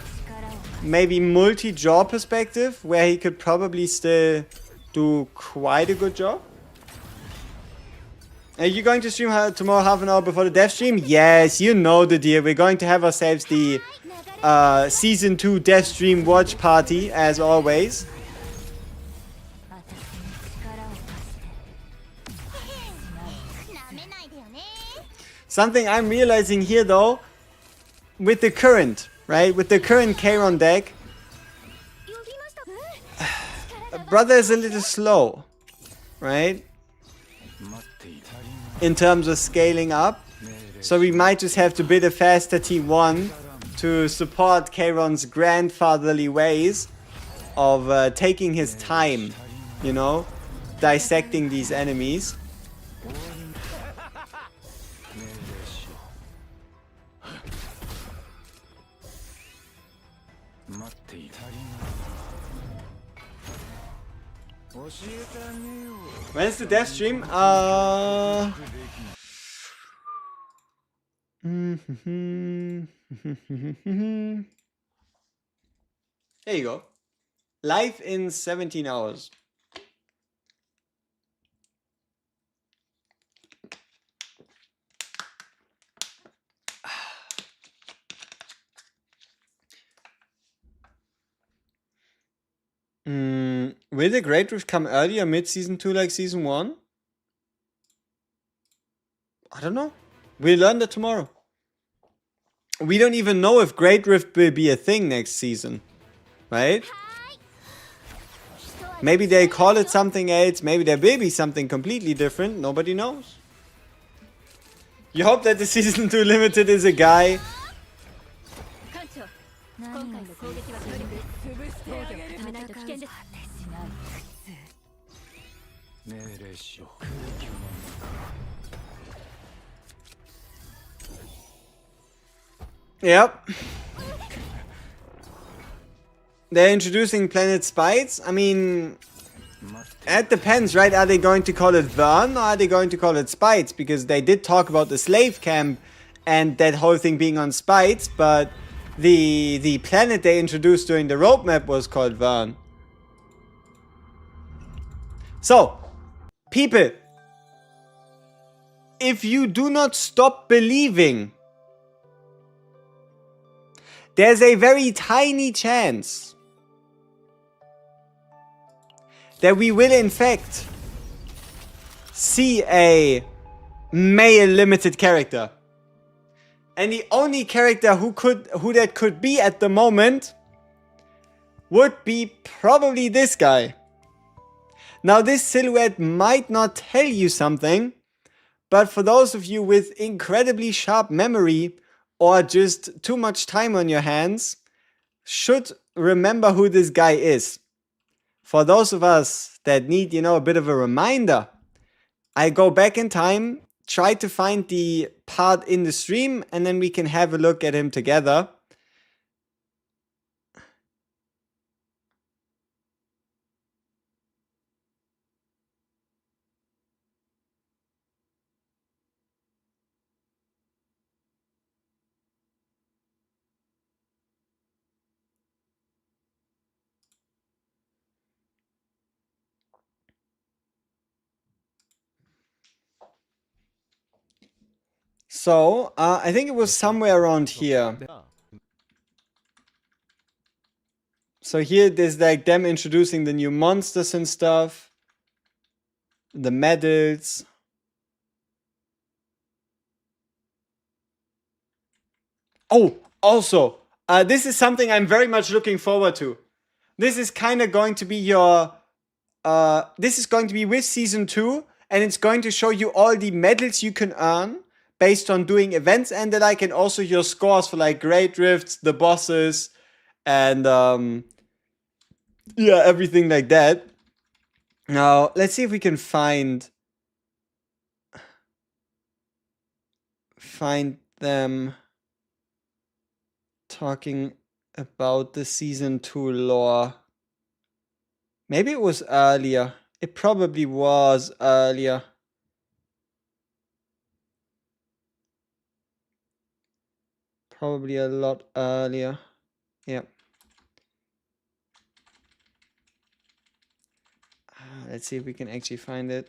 Speaker 1: maybe multi-job perspective, where he could probably still do quite a good job. Are you going to stream tomorrow half an hour before the dev stream? Yes, you know the deal. We're going to have ourselves the Season 2 dev stream watch party, as always. Something I'm realizing here though, with the current, right? With the current Kairon deck, brother is a little slow, right? In terms of scaling up. So we might just have to build a faster T1 to support Kairon's grandfatherly ways of taking his time, you know, dissecting these enemies. When is the dev stream? There you go. Live in 17 hours. Will the Great Rift come earlier mid-season 2 like season 1? I don't know. We'll learn that tomorrow. We don't even know if Great Rift will be a thing next season. Right? Maybe they call it something else. Maybe there will be something completely different. Nobody knows. You hope that the season 2 limited is a guy. Yep. They're introducing Planet Spites. I mean, it depends, right? Are they going to call it Vern or are they going to call it Spites? Because they did talk about the slave camp and that whole thing being on Spites, but the planet they introduced during the roadmap was called Vern. So, people, if you do not stop believing, there's a very tiny chance that we will in fact see a male limited character. And the only character who that could be at the moment would be probably this guy. Now this silhouette might not tell you something, but for those of you with incredibly sharp memory or just too much time on your hands, should remember who this guy is. For those of us that need, a bit of a reminder, I go back in time, try to find the part in the stream, and then we can have a look at him together. So, I think it was somewhere around here. So here there's like them introducing the new monsters and stuff. The medals. Oh, also, this is something I'm very much looking forward to. This is kind of going to be your... this is going to be with Season 2, and it's going to show you all the medals you can earn based on doing events and the like, and also your scores for like Great Rifts, the bosses, and yeah, everything like that. Now, let's see if we can find them talking about the season 2 lore. Maybe it was earlier. It probably was earlier. Probably a lot earlier. Yeah. Let's see if we can actually find it.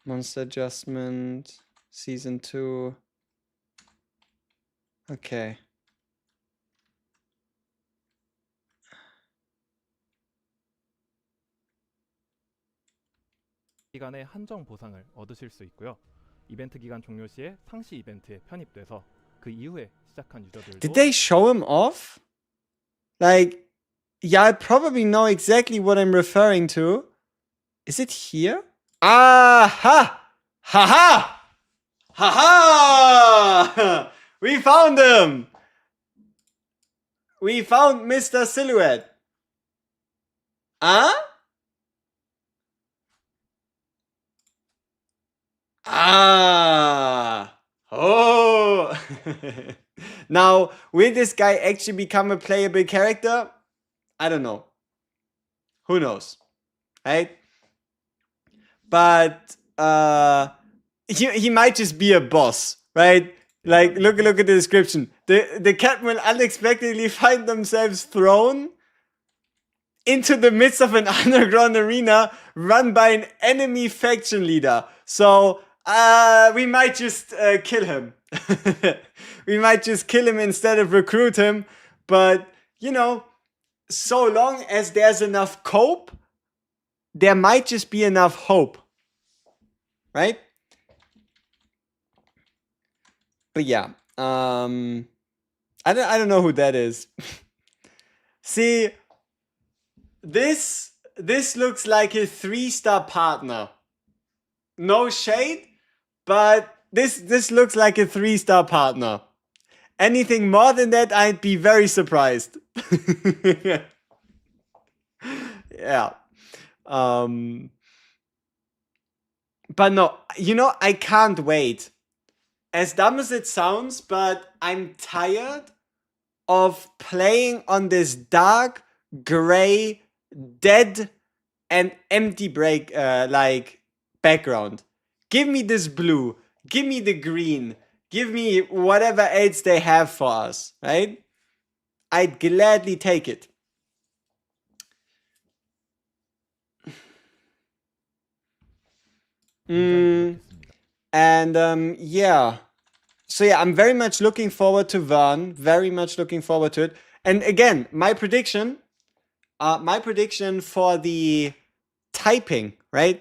Speaker 1: Monster Adjustment, Season 2. Okay.
Speaker 2: 기간의 한정 보상을 얻으실 수 있고요. 이벤트 기간 종료 시에 상시 이벤트에 편입돼서 그 이후에 시작한 유저들도
Speaker 1: Did they show him off? Like, yeah, I probably know exactly what I'm referring to. Is it here? Aha! Ha-ha! Ha-ha! We found him! We found Mr. Silhouette. Huh? Ah! Oh! Now, will this guy actually become a playable character? I don't know. Who knows? Right? But he might just be a boss, right? Like, look at the description. The captain will unexpectedly find themselves thrown into the midst of an underground arena run by an enemy faction leader. So we might just kill him. We might just kill him instead of recruit him. But, you know, so long as there's enough cope, there might just be enough hope. Right? But yeah. I don't know who that is. See, this looks like a 3-star partner. No shade, but this looks like a 3-star partner. Anything more than that, I'd be very surprised. Yeah. But no, you know, I can't wait. As dumb as it sounds, but I'm tired of playing on this dark, gray, dead, and empty like background. Give me this blue. Give me the green. Give me whatever else they have for us, right? I'd gladly take it. And yeah. So yeah, I'm very much looking forward to Vern. Very much looking forward to it. And again, my prediction for the typing, right?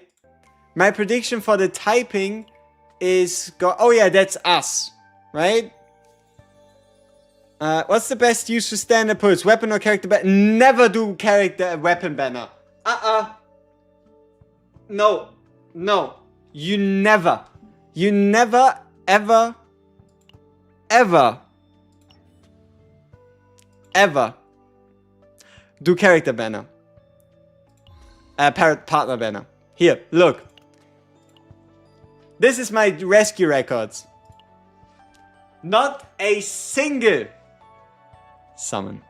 Speaker 1: My prediction for the typing is oh yeah, that's us, right? What's the best use for standard pulls? Weapon or character banner? Never do character weapon banner. No. You never, ever do character banner. Partner banner. Here, look. This is my rescue records. Not a single summon.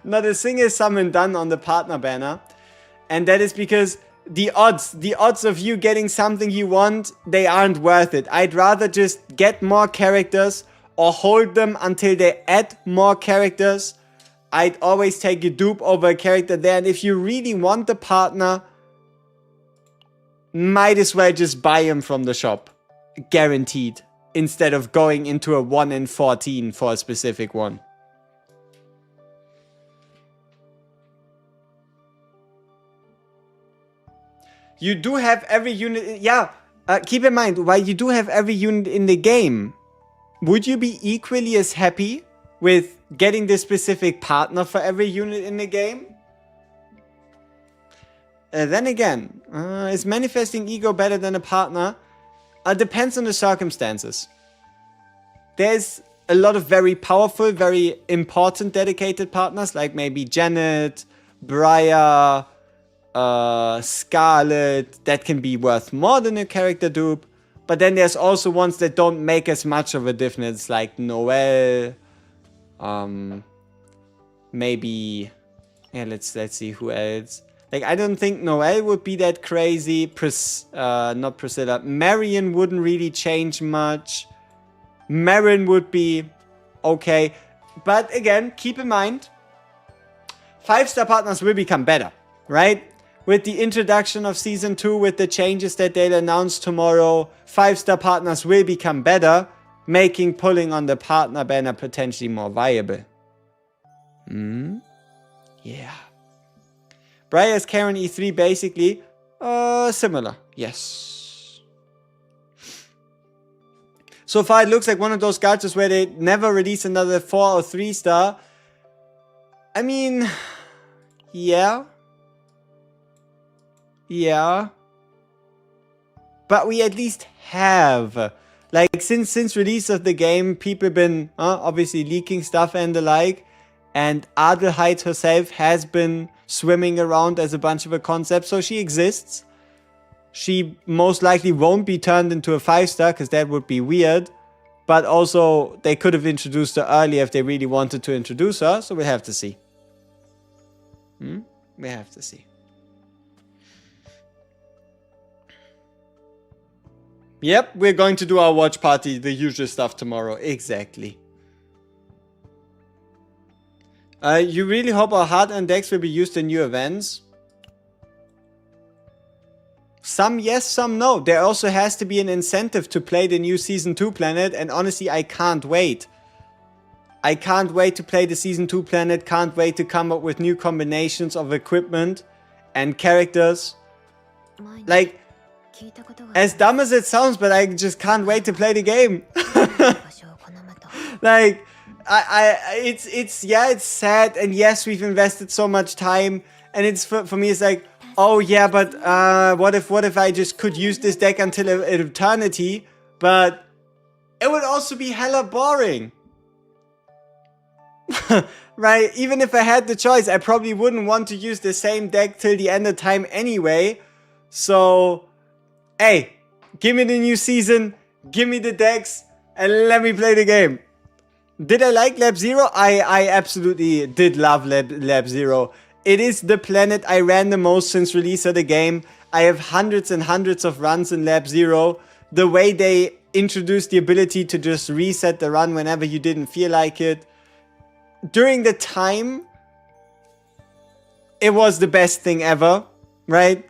Speaker 1: Not a single summon done on the partner banner. And that is because the odds of you getting something you want, they aren't worth it. I'd rather just get more characters or hold them until they add more characters. I'd always take a dupe over a character there. And if you really want the partner, might as well just buy him from the shop. Guaranteed. Instead of going into a 1 in 14 for a specific one. You do have every unit. Yeah, keep in mind, while you do have every unit in the game, would you be equally as happy with getting the specific partner for every unit in the game? Then again, is manifesting ego better than a partner? Depends on the circumstances. There's a lot of very powerful, very important dedicated partners, like maybe Janet, Briar, Scarlet, that can be worth more than a character dupe. But then there's also ones that don't make as much of a difference, like Noelle, maybe, yeah, let's see who else. Like, I don't think Noelle would be that crazy. Not Priscilla. Marion wouldn't really change much. Marin would be okay. But again, keep in mind, 5-star partners will become better, right? With the introduction of Season 2, with the changes that they'll announce tomorrow, 5-star partners will become better, making pulling on the partner banner potentially more viable. Yeah. Briar's Karen E3 basically similar. Yes. So far it looks like one of those gachas where they never release another 4 or 3-star. I mean, yeah. Yeah. But we at least have. Like, since release of the game, people been obviously leaking stuff and the like. And Adelheid herself has been swimming around as a bunch of a concept, so she exists. She most likely won't be turned into a 5-star, because that would be weird. But also, they could have introduced her earlier if they really wanted to introduce her, so we'll have to see. We have to see. Yep, we're going to do our watch party, the usual stuff tomorrow. Exactly. You really hope our hard-earned decks will be used in new events? Some yes, some no. There also has to be an incentive to play the new Season 2 planet, and honestly, I can't wait. I can't wait to play the Season 2 planet, can't wait to come up with new combinations of equipment and characters. Like, as dumb as it sounds, but I just can't wait to play the game. Like, it's sad, and yes, we've invested so much time, and it's for me, it's like, oh yeah, but what if I just could use this deck until eternity? But it would also be hella boring. Right? Even if I had the choice, I probably wouldn't want to use the same deck till the end of time anyway. So, hey, give me the new season, give me the decks, and let me play the game. Did I like Lab Zero? I absolutely did love Lab Zero. It is the planet I ran the most since release of the game. I have hundreds and hundreds of runs in Lab Zero. The way they introduced the ability to just reset the run whenever you didn't feel like it. During the time, it was the best thing ever, right?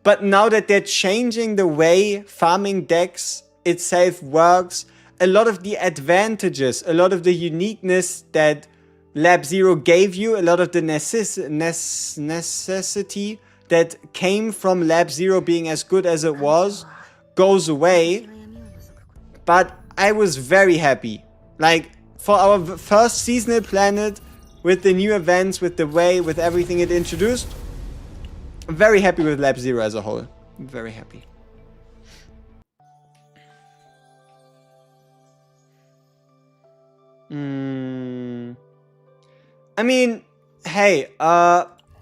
Speaker 1: But now that they're changing the way farming decks itself works, a lot of the advantages, a lot of the uniqueness that Lab Zero gave you, a lot of the necessity that came from Lab Zero being as good as it was, goes away. But I was very happy. Like, for our first seasonal planet, with the new events, with the way, with everything it introduced, I'm very happy with Lab Zero as a whole. I'm very happy. I mean, hey,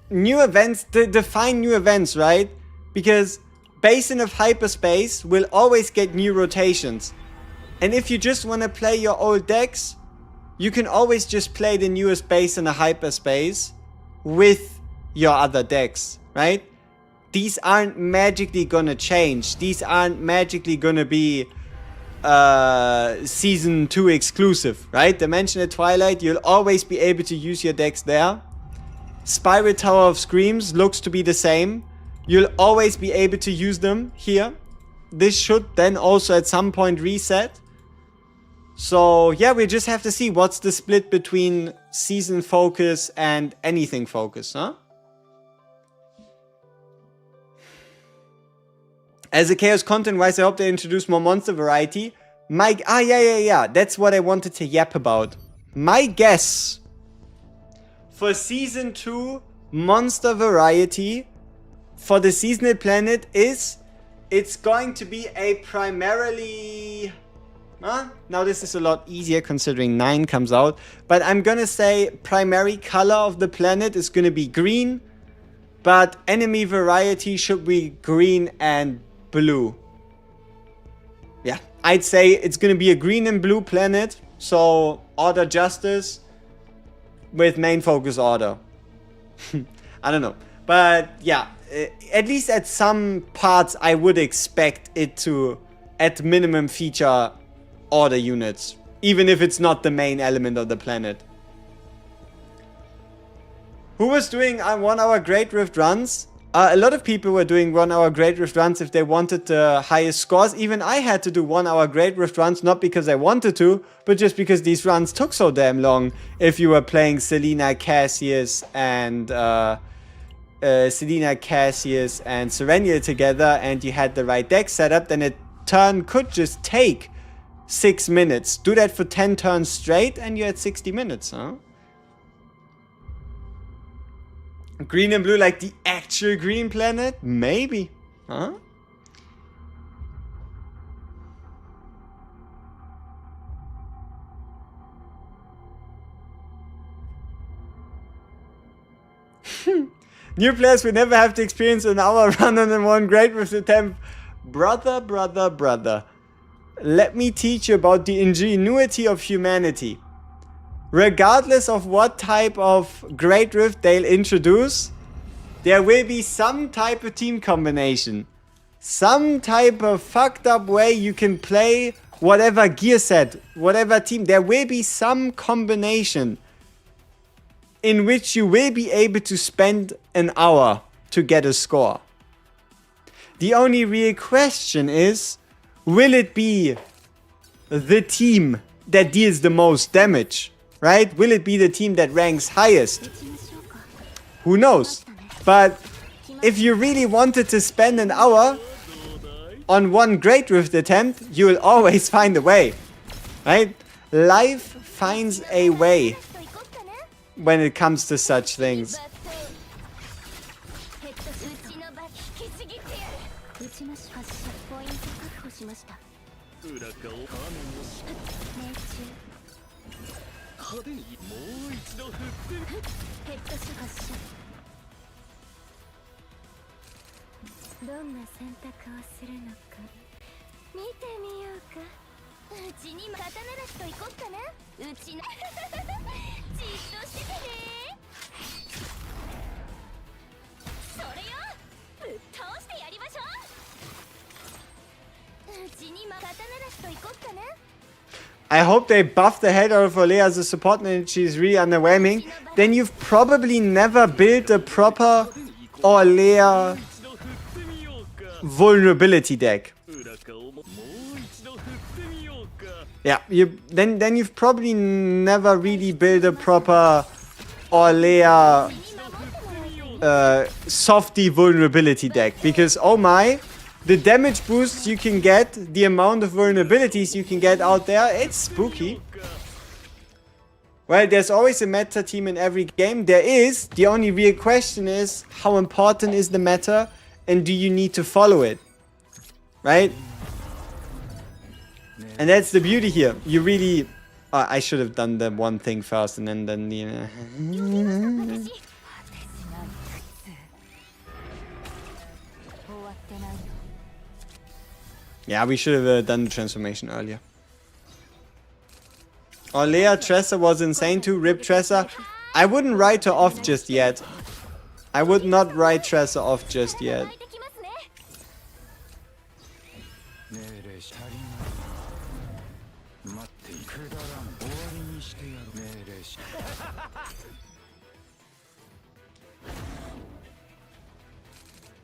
Speaker 1: new events, define new events, right? Because Basin of Hyperspace will always get new rotations. And if you just want to play your old decks, you can always just play the newest Basin of Hyperspace with your other decks, right? These aren't magically gonna change. These aren't magically gonna be Season 2 exclusive, right? Dimension at Twilight, you'll always be able to use your decks there. Spiral Tower of Screams looks to be the same. You'll always be able to use them here. This should then also at some point reset. So yeah, we just have to see what's the split between season focus and anything focus, huh? As a chaos content wise, I hope they introduce more monster variety. Yeah. That's what I wanted to yap about. My guess for season 2 monster variety for the seasonal planet is it's going to be a primarily Now this is a lot easier considering 9 comes out. But I'm gonna say primary color of the planet is gonna be green. But enemy variety should be green and blue. Yeah, I'd say it's gonna be a green and blue planet. So order justice with main focus order. I don't know. But yeah, at least at some parts I would expect it to at minimum feature order units. Even if it's not the main element of the planet. Who was doing 1 hour Great Rift runs? A lot of people were doing 1 hour Great Rift runs if they wanted the highest scores. Even I had to do 1 hour Great Rift runs, not because I wanted to, but just because these runs took so damn long. If you were playing Selena, Cassius, and Serenia together, and you had the right deck set up, then a turn could just take 6 minutes. Do that for 10 turns straight, and you're at 60 minutes, huh? Green and blue like the actual green planet? Maybe. Huh? New players will never have to experience an hour run on one Great Rift attempt. Brother. Let me teach you about the ingenuity of humanity. Regardless of what type of Great Rift they'll introduce, there will be some type of team combination. Some type of fucked up way you can play whatever gear set, whatever team. There will be some combination in which you will be able to spend an hour to get a score. The only real question is, will it be the team that deals the most damage? Right? Will it be the team that ranks highest? Who knows? But if you really wanted to spend an hour on one Great Rift attempt, you will always find a way. Right? Life finds a way when it comes to such things. I hope they buff the head out of Olea as a support and she's really underwhelming. Then you've probably never built a proper Olea vulnerability deck. Yeah, then you've probably never really built a proper Olea softy vulnerability deck. Because oh my, the damage boosts you can get, the amount of vulnerabilities you can get out there, it's spooky. Well, there's always a meta team in every game. There is. The only real question is, how important is the meta and do you need to follow it? Right? And that's the beauty here. You really... I should have done the one thing first and then you know... Yeah, we should have done the transformation earlier. Olea Tressa was insane too. Rip Tressa. I wouldn't write her off just yet. I would not write Tressa off just yet.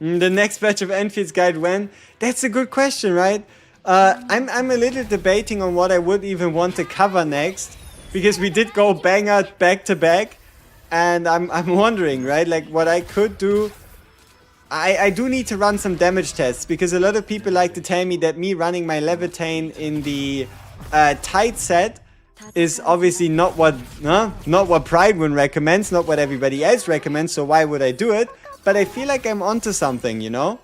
Speaker 1: The next batch of Enfield's Guide when? That's a good question, right? I'm a little debating on what I would even want to cover next. Because we did go banger back to back. And I'm wondering, right? Like what I could do. I do need to run some damage tests. Because a lot of people like to tell me that me running my Levitain in the tight set is obviously not what Pridewind recommends, not what everybody else recommends, so why would I do it? But I feel like I'm onto something, you know?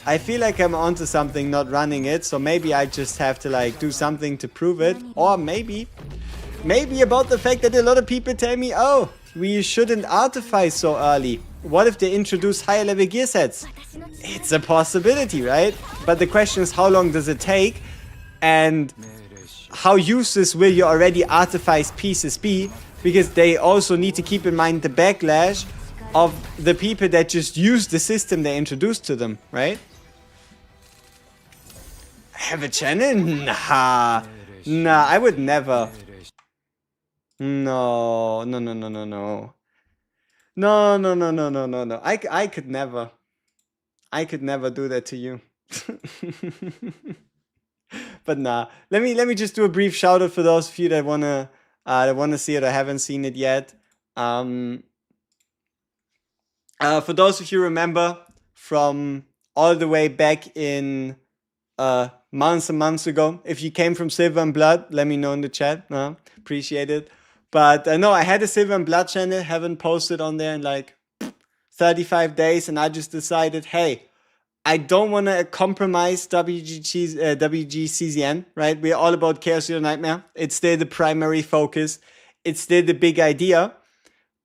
Speaker 1: I feel like I'm onto something not running it, so maybe I just have to like do something to prove it. Or maybe about the fact that a lot of people tell me, oh, we shouldn't artifice so early. What if they introduce higher level gear sets? It's a possibility, right? But the question is, how long does it take? And how useless will your already artificed pieces be? Because they also need to keep in mind the backlash of the people that just use the system they introduced to them, right? Have a channel? Nah, I would never. No. I could never. I could never do that to you. But nah. Let me just do a brief shout out for those of you that wanna see it or haven't seen it yet. For those of you remember from all the way back in months and months ago, if you came from Silver and Blood, let me know in the chat. Appreciate it. But no, I had a Silver and Blood channel, haven't posted on there in like 35 days, and I just decided, hey, I don't want to compromise WGCZN, right? We're all about Chaos Hero Nightmare. It's still the primary focus. It's still the big idea.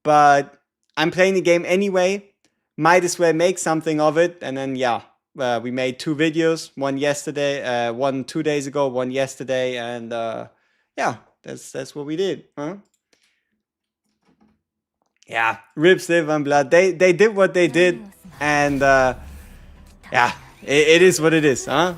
Speaker 1: But I'm playing the game anyway. Might as well make something of it. And then, yeah, we made 2 videos. One yesterday, one 2 days ago, one yesterday. And yeah, that's what we did, huh? Yeah, rip Silver and Blood. They did what they did. And yeah, it is what it is, huh?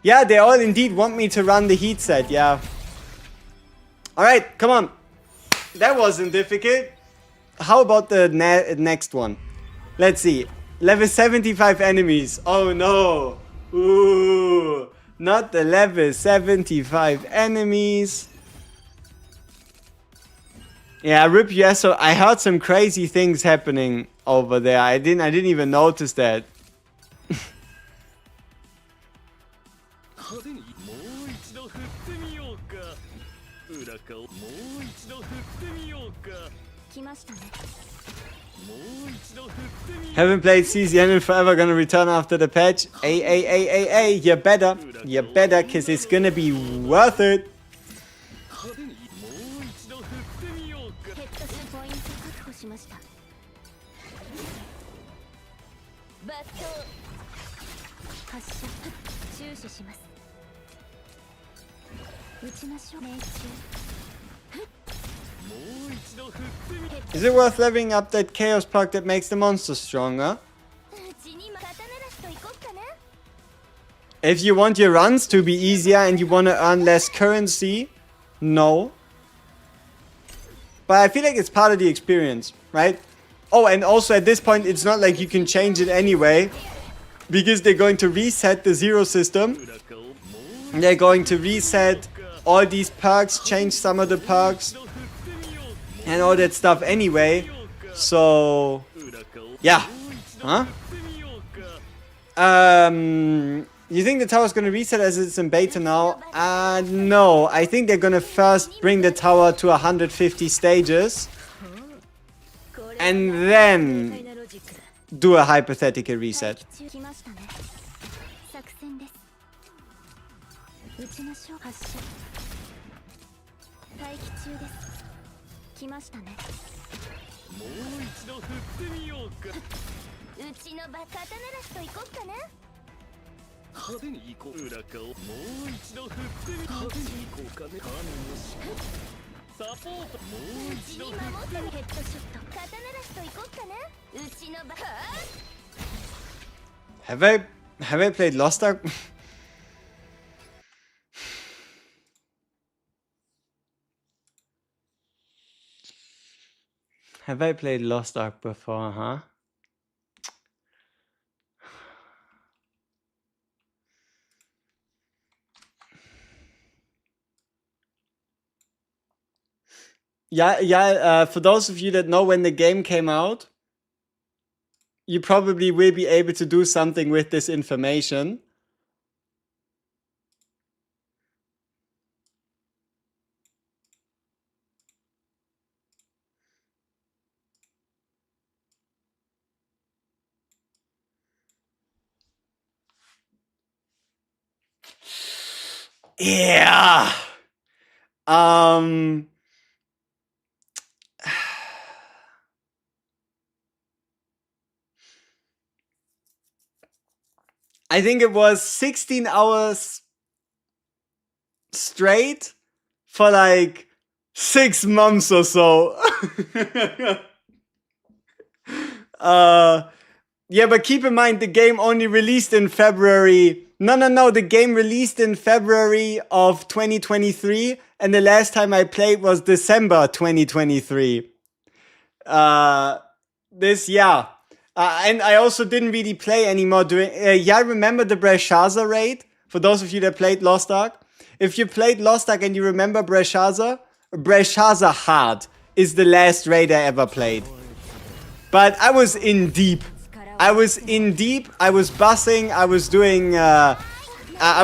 Speaker 1: Yeah, they all indeed want me to run the heat set, yeah. Alright, come on. That wasn't difficult. How about the next one? Let's see. Level 75 enemies. Oh no. Ooh. Not the level 75 enemies. Yeah, rip Yeso. I heard some crazy things happening over there. I didn't even notice that. Haven't played CZN in forever, gonna return after the patch. Hey, you better, cause it's gonna be worth it. Is it worth leveling up that chaos perk that makes the monster stronger? If you want your runs to be easier and you want to earn less currency, no. But I feel like it's part of the experience, right? Oh, and also at this point, it's not like you can change it anyway, because they're going to reset the zero system. They're going to reset all these perks, change some of the perks, and all that stuff anyway. So, yeah. Huh? You think the tower's gonna reset as it's in beta now? No. I think they're gonna first bring the tower to 150 stages. And then do a hypothetical reset. Have I played Lost Ark? Have I played Lost Ark before, huh? Yeah, for those of you that know when the game came out, you probably will be able to do something with this information. Yeah. I think it was 16 hours straight for like 6 months or so. Yeah, but keep in mind the game only released in February. No, the game released in February of 2023, and the last time I played was December 2023. Yeah. And I also didn't really play anymore during. Yeah, I remember the Breshaza raid. For those of you that played Lost Ark, if you played Lost Ark and you remember Breshaza, Breshaza Hard is the last raid I ever played. But I was in deep. I was bussing. I was doing. I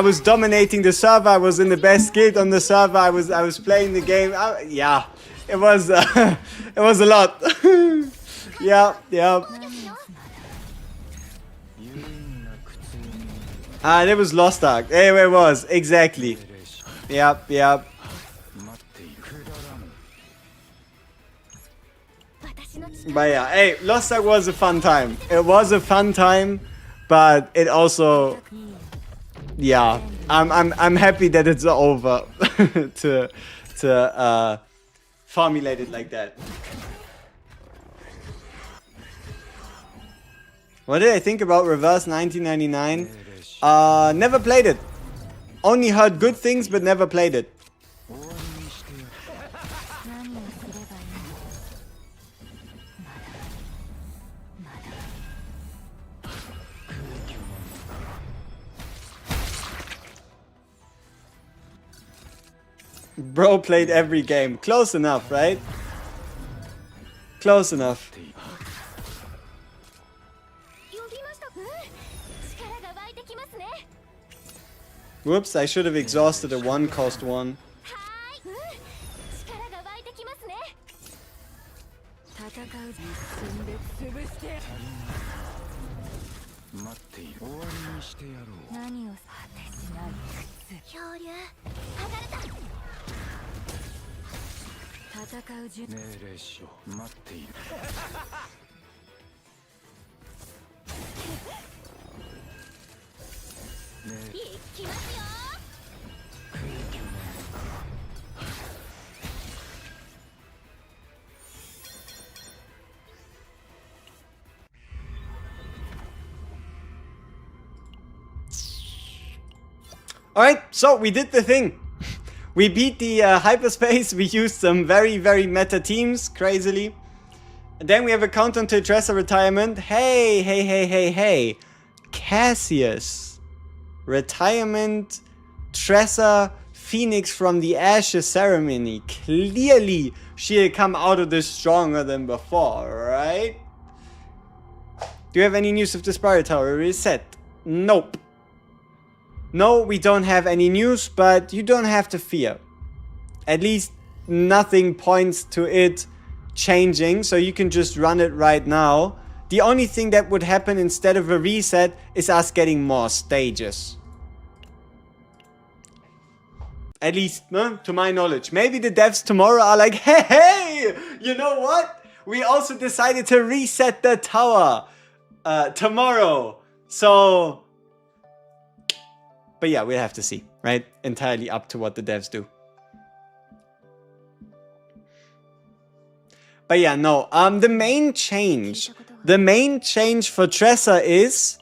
Speaker 1: was dominating the server. I was in the best guild on the server. I was playing the game. Yeah, it was. It was a lot. Yeah. That was Lost Ark. There it was exactly. Yep. But yeah, hey, Lost Ark was a fun time. It was a fun time, but it also, yeah, I'm happy that it's over to formulate it like that. What did I think about Reverse 1999? Never played it. Only heard good things, but never played it. Bro played every game. Close enough, right? Close enough. Whoops, I should have exhausted a 1-cost one. Alright, so we did the thing. We beat the Hyperspace. We used some very, very meta teams, crazily. And then we have a countdown to Tressa retirement. Hey. Cassius. Retirement. Tressa Phoenix from the Ashes ceremony. Clearly, she'll come out of this stronger than before, right? Do you have any news of the Spirit Tower reset? Nope. No, we don't have any news, but you don't have to fear. At least nothing points to it changing, so you can just run it right now. The only thing that would happen instead of a reset is us getting more stages. At least, to my knowledge. Maybe the devs tomorrow are like, hey, you know what? We also decided to reset the tower tomorrow. So... But yeah, we'll have to see, right? Entirely up to what the devs do. But yeah, no. The main change for Tressa is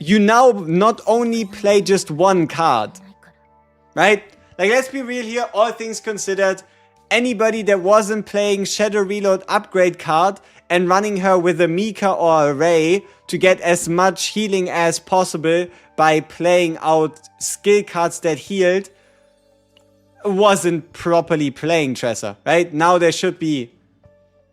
Speaker 1: you now not only play just one card, right? Like, let's be real here. All things considered, anybody that wasn't playing Shadow Reload upgrade card and running her with a Mika or a Ray to get as much healing as possible by playing out skill cards that healed wasn't properly playing Tressa, right? Now there should be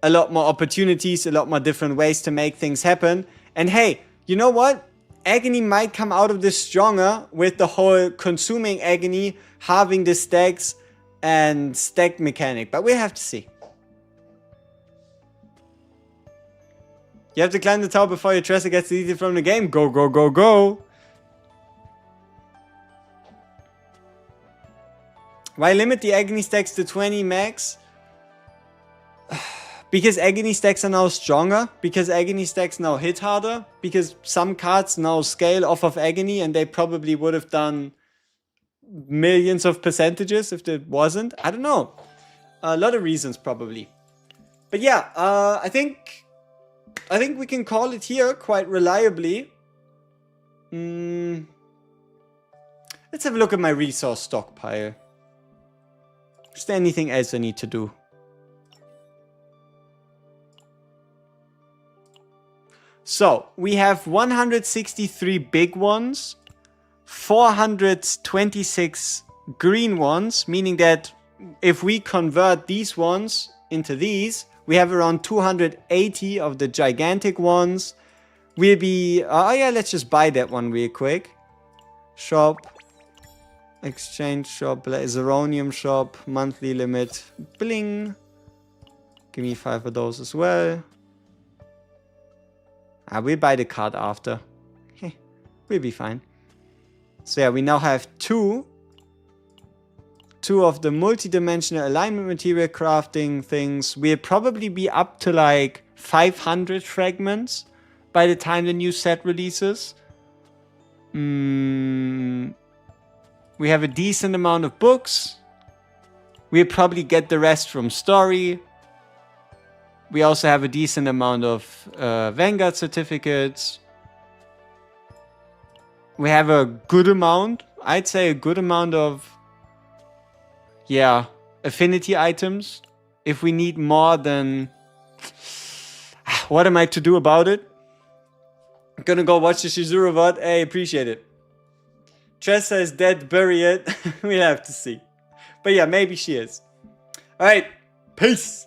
Speaker 1: a lot more opportunities, a lot more different ways to make things happen. And hey, you know what? Agony might come out of this stronger with the whole consuming Agony, halving the stacks, and stack mechanic. But we'll have to see. You have to climb the tower before your Tressa gets deleted from the game. Go. Why limit the agony stacks to 20 max? Because agony stacks are now stronger. Because agony stacks now hit harder. Because some cards now scale off of agony and they probably would have done millions of percentages if it wasn't. I don't know. A lot of reasons probably. But yeah, I think we can call it here quite reliably. Let's have a look at my resource stockpile. Is there anything else I need to do? So, we have 163 big ones, 426 green ones, meaning that if we convert these ones into these, we have around 280 of the gigantic ones. We'll be... oh yeah, let's just buy that one real quick. Shop. Exchange shop. Zeronium shop. Monthly limit. Bling. Give me 5 of those as well. We'll buy the card after. Okay. We'll be fine. So yeah, we now have two of the multi-dimensional alignment material crafting things. We'll probably be up to like 500 fragments by the time the new set releases. We have a decent amount of books. We'll probably get the rest from story. We also have a decent amount of Vanguard certificates. We have a good amount, I'd say a good amount of, yeah, affinity items. If we need more, then what am I to do about it? I'm gonna go watch the Shizuru VOD. Hey, appreciate it. Tressa is dead, bury it. We'll have to see. But yeah, maybe she is. Alright, peace.